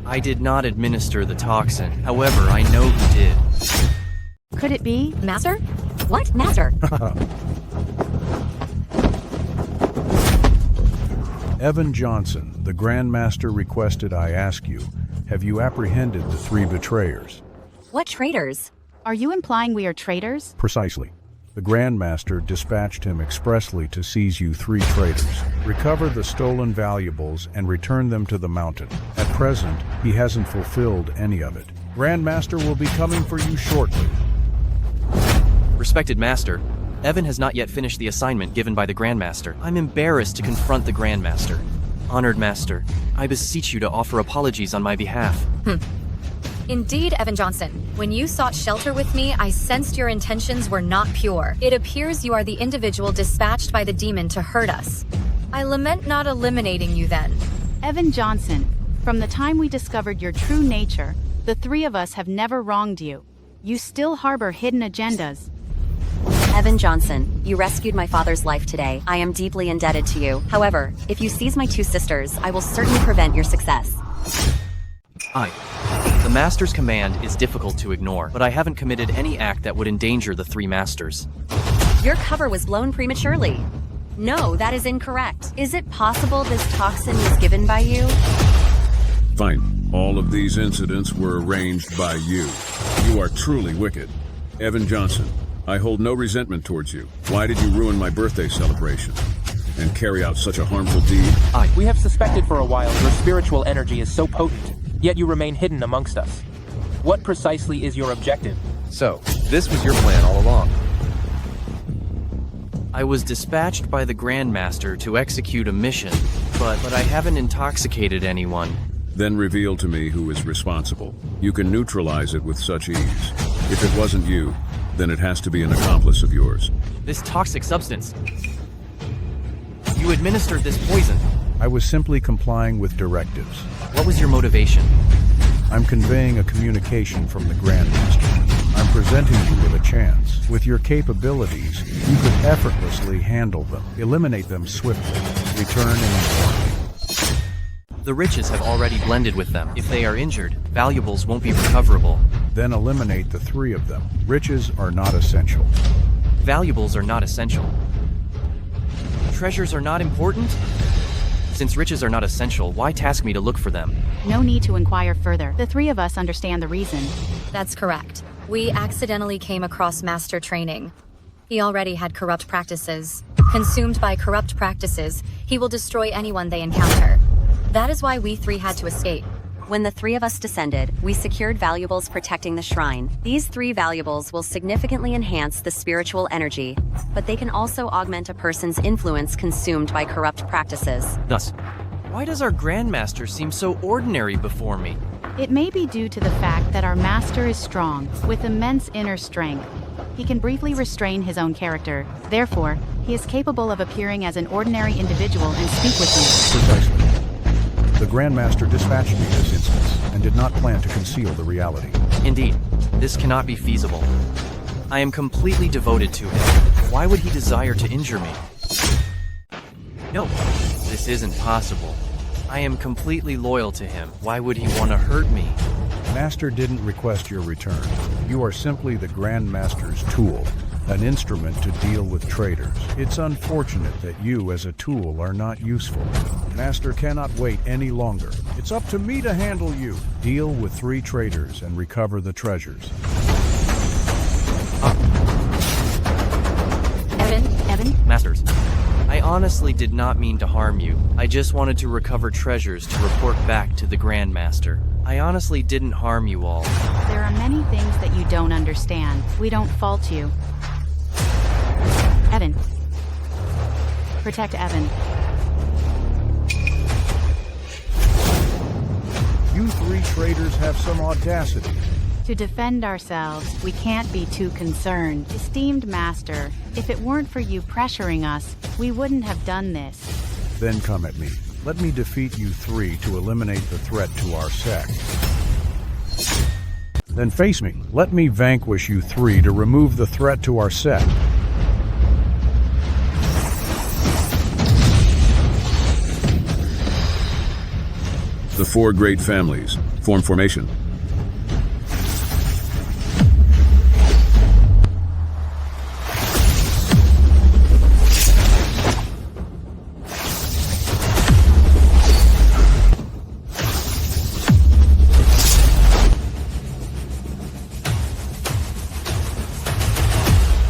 I did not administer the toxin. However, I know who did. Could it be? Master? What? Master? Evan Johnson, the Grand Master requested I ask you, have you apprehended the 3 betrayers? What traitors? Are you implying we are traitors? Precisely. The Grand Master dispatched him expressly to seize you 3 traitors. Recover the stolen valuables and return them to the mountain. At present, he hasn't fulfilled any of it. Grand Master will be coming for you shortly. Respected Master, Evan has not yet finished the assignment given by the Grand Master. I'm embarrassed to confront the Grand Master. Honored Master, I beseech you to offer apologies on my behalf. Indeed, Evan Johnson. When you sought shelter with me, I sensed your intentions were not pure. It appears you are the individual dispatched by the demon to hurt us. I lament not eliminating you then. Evan Johnson, from the time we discovered your true nature, the 3 of us have never wronged you. You still harbor hidden agendas. Evan Johnson, you rescued my father's life today. I am deeply indebted to you. However, if you seize my 2 sisters, I will certainly prevent your success. The Master's command is difficult to ignore, but I haven't committed any act that would endanger the 3 Masters. Your cover was blown prematurely. No, that is incorrect. Is it possible this toxin was given by you? Fine. All of these incidents were arranged by you. You are truly wicked. Evan Johnson, I hold no resentment towards you. Why did you ruin my birthday celebration and carry out such a harmful deed? We have suspected for a while your spiritual energy is so potent, yet you remain hidden amongst us. What precisely is your objective? So, this was your plan all along. I was dispatched by the Grandmaster to execute a mission, but I haven't intoxicated anyone. Then reveal to me who is responsible. You can neutralize it with such ease. If it wasn't you, then it has to be an accomplice of yours. This toxic substance. You administered this poison. I was simply complying with directives. What was your motivation? I'm conveying a communication from the Grandmaster. I'm presenting you with a chance. With your capabilities, you could effortlessly handle them, eliminate them swiftly, return in. The riches have already blended with them. If they are injured, valuables won't be recoverable. Then eliminate the three of them. Riches are not essential. Valuables are not essential. Treasures are not important? Since riches are not essential, why task me to look for them? No need to inquire further. The three of us understand the reason. That's correct. We accidentally came across master training. He already had corrupt practices. Consumed by corrupt practices, he will destroy anyone they encounter. That is why we three had to escape. When the three of us descended, we secured valuables protecting the shrine. These three valuables will significantly enhance the spiritual energy, but they can also augment a person's influence consumed by corrupt practices. Thus, why does our Grandmaster seem so ordinary before me? It may be due to the fact that our master is strong, with immense inner strength. He can briefly restrain his own character. Therefore, he is capable of appearing as an ordinary individual and speak with you. Precisely. The Grandmaster dispatched me this instance and did not plan to conceal the reality. Indeed, this cannot be feasible. I am completely devoted to him. Why would he desire to injure me? No, this isn't possible. I am completely loyal to him. Why would he want to hurt me? Master didn't request your return. You are simply the Grandmaster's tool, an instrument to deal with traitors. It's unfortunate that you, as a tool, are not useful. Master cannot wait any longer. It's up to me to handle you. Deal with 3 traitors and recover the treasures. Evan? Masters, I honestly did not mean to harm you. I just wanted to recover treasures to report back to the Grandmaster. I honestly didn't harm you all. There are many things that you don't understand. We don't fault you. Evan. Protect Evan. You 3 traitors have some audacity. To defend ourselves, we can't be too concerned. Esteemed Master, if it weren't for you pressuring us, we wouldn't have done this. Then come at me. Let me defeat you 3 to eliminate the threat to our sect. Then face me. Let me vanquish you 3 to remove the threat to our sect. The 4 great families form formation.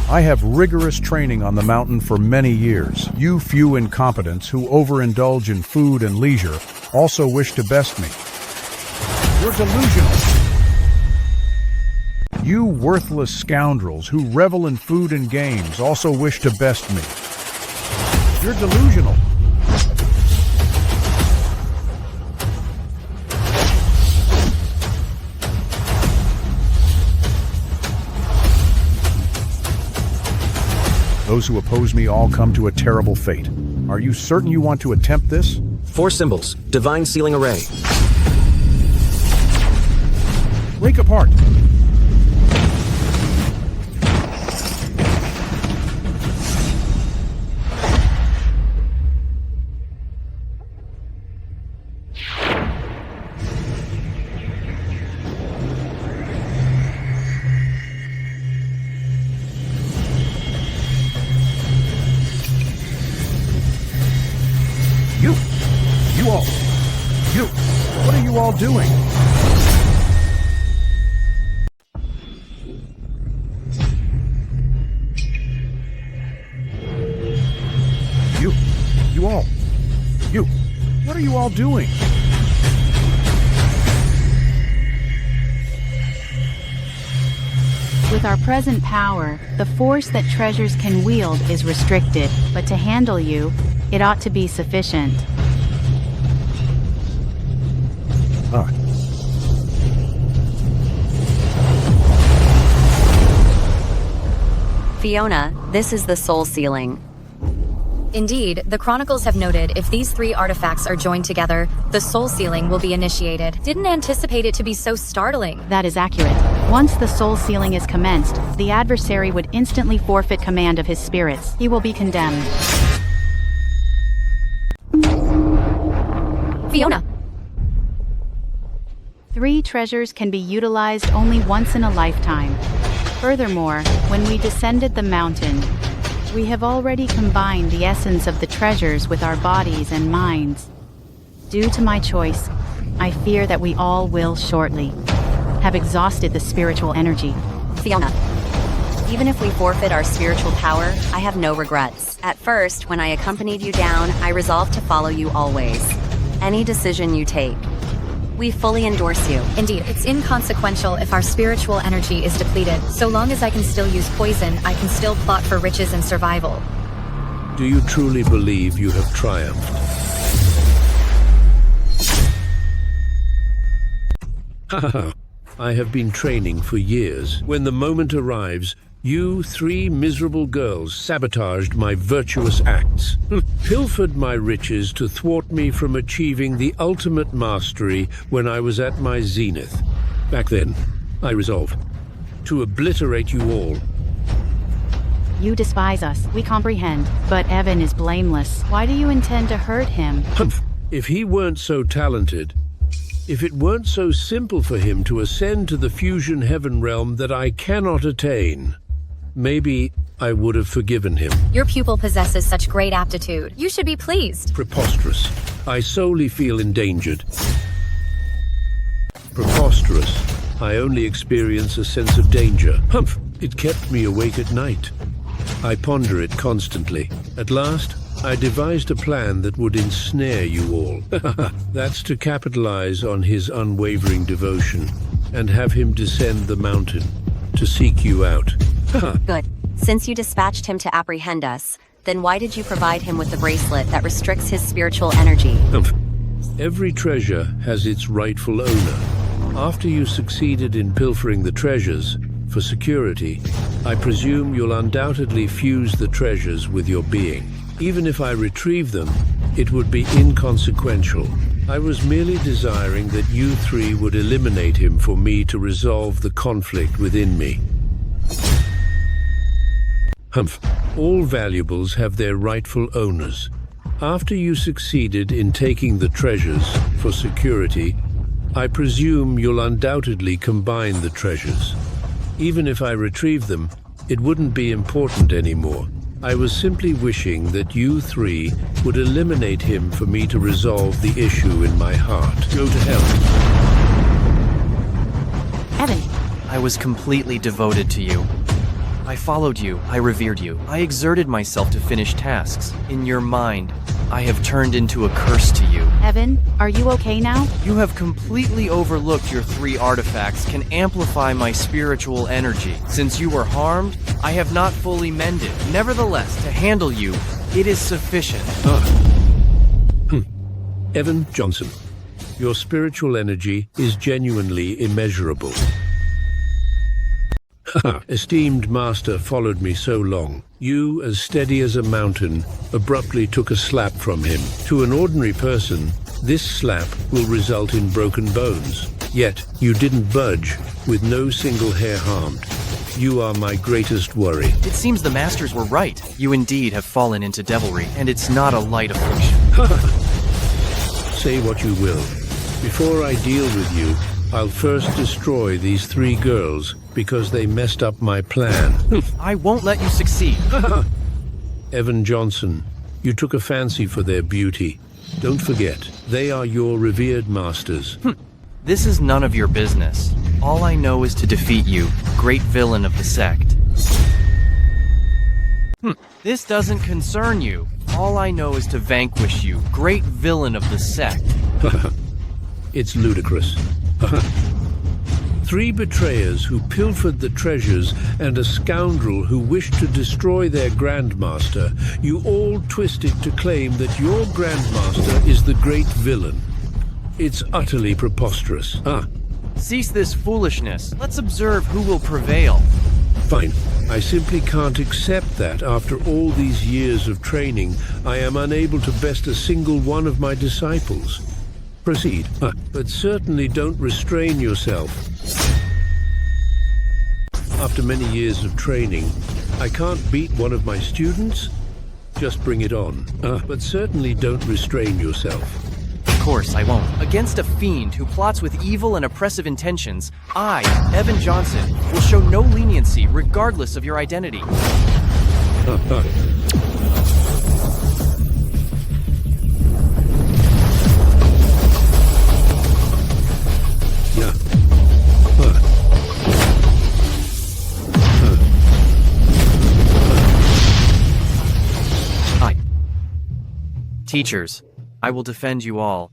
I have rigorous training on the mountain for many years. You few incompetents who overindulge in food and leisure also wish to best me. You're delusional. You worthless scoundrels who revel in food and games also wish to best me. You're delusional. Those who oppose me all come to a terrible fate. Are you certain you want to attempt this? 4 symbols. Divine sealing array. Break apart. doing? What are you all doing? With our present power, the force that treasures can wield is restricted, but to handle you, it ought to be sufficient. Fiona, this is the soul sealing. Indeed, the chronicles have noted if these three artifacts are joined together, the soul sealing will be initiated. Didn't anticipate it to be so startling. That is accurate. Once the soul sealing is commenced, the adversary would instantly forfeit command of his spirits. He will be condemned. Fiona! 3 treasures can be utilized only once in a lifetime. Furthermore, when we descended the mountain, we have already combined the essence of the treasures with our bodies and minds. Due to my choice, I fear that we all will shortly have exhausted the spiritual energy. Fiona, even if we forfeit our spiritual power, I have no regrets. At first, when I accompanied you down, I resolved to follow you always. Any decision you take, we fully endorse you. Indeed, it's inconsequential if our spiritual energy is depleted. So long as I can still use poison, I can still plot for riches and survival. Do you truly believe you have triumphed? Haha, I have been training for years. When the moment arrives, you 3 miserable girls sabotaged my virtuous acts, pilfered my riches to thwart me from achieving the ultimate mastery when I was at my zenith. Back then, I resolved to obliterate you all. You despise us, we comprehend, but Evan is blameless. Why do you intend to hurt him? If he weren't so talented, if it weren't so simple for him to ascend to the fusion heaven realm that I cannot attain, maybe I would have forgiven him. Your pupil possesses such great aptitude. You should be pleased. Preposterous. I solely feel endangered. Preposterous. I only experience a sense of danger. Humph! It kept me awake at night. I ponder it constantly. At last, I devised a plan that would ensnare you all. That's to capitalize on his unwavering devotion and have him descend the mountain to seek you out. Good. Since you dispatched him to apprehend us, then why did you provide him with the bracelet that restricts his spiritual energy? Every treasure has its rightful owner. After you succeeded in pilfering the treasures, for security, I presume you'll undoubtedly fuse the treasures with your being. Even if I retrieve them, it would be inconsequential. I was merely desiring that you 3 would eliminate him for me to resolve the conflict within me. Humph. All valuables have their rightful owners. After you succeeded in taking the treasures for security, I presume you'll undoubtedly combine the treasures. Even if I retrieve them, it wouldn't be important anymore. I was simply wishing that you 3 would eliminate him for me to resolve the issue in my heart. Go to hell. Evan. I was completely devoted to you. I followed you, I revered you, I exerted myself to finish tasks. In your mind, I have turned into a curse to you. Evan, are you okay now? You have completely overlooked your 3 artifacts can amplify my spiritual energy. Since you were harmed, I have not fully mended. Nevertheless, to handle you, it is sufficient. Evan Johnson, your spiritual energy is genuinely immeasurable. Esteemed master followed me so long. You, as steady as a mountain, abruptly took a slap from him. To an ordinary person, this slap will result in broken bones. Yet, you didn't budge, with no single hair harmed. You are my greatest worry. It seems the masters were right. You indeed have fallen into devilry, and it's not a light affliction. Say what you will. Before I deal with you, I'll first destroy these 3 girls because they messed up my plan. I won't let you succeed. Evan Johnson, you took a fancy for their beauty. Don't forget, they are your revered masters. This is none of your business. All I know is to defeat you, great villain of the sect. This doesn't concern you. All I know is to vanquish you, great villain of the sect. It's ludicrous. 3 betrayers who pilfered the treasures and a scoundrel who wished to destroy their grandmaster, you all twisted to claim that your grandmaster is the great villain. It's utterly preposterous. Cease this foolishness. Let's observe who will prevail. Fine. I simply can't accept that after all these years of training, I am unable to best a single one of my disciples. Proceed, but certainly don't restrain yourself. After many years of training, I can't beat one of my students? Just bring it on. But certainly don't restrain yourself. Of course I won't. Against a fiend who plots with evil and oppressive intentions, I, Evan Johnson, will show no leniency regardless of your identity. Teachers, I will defend you all.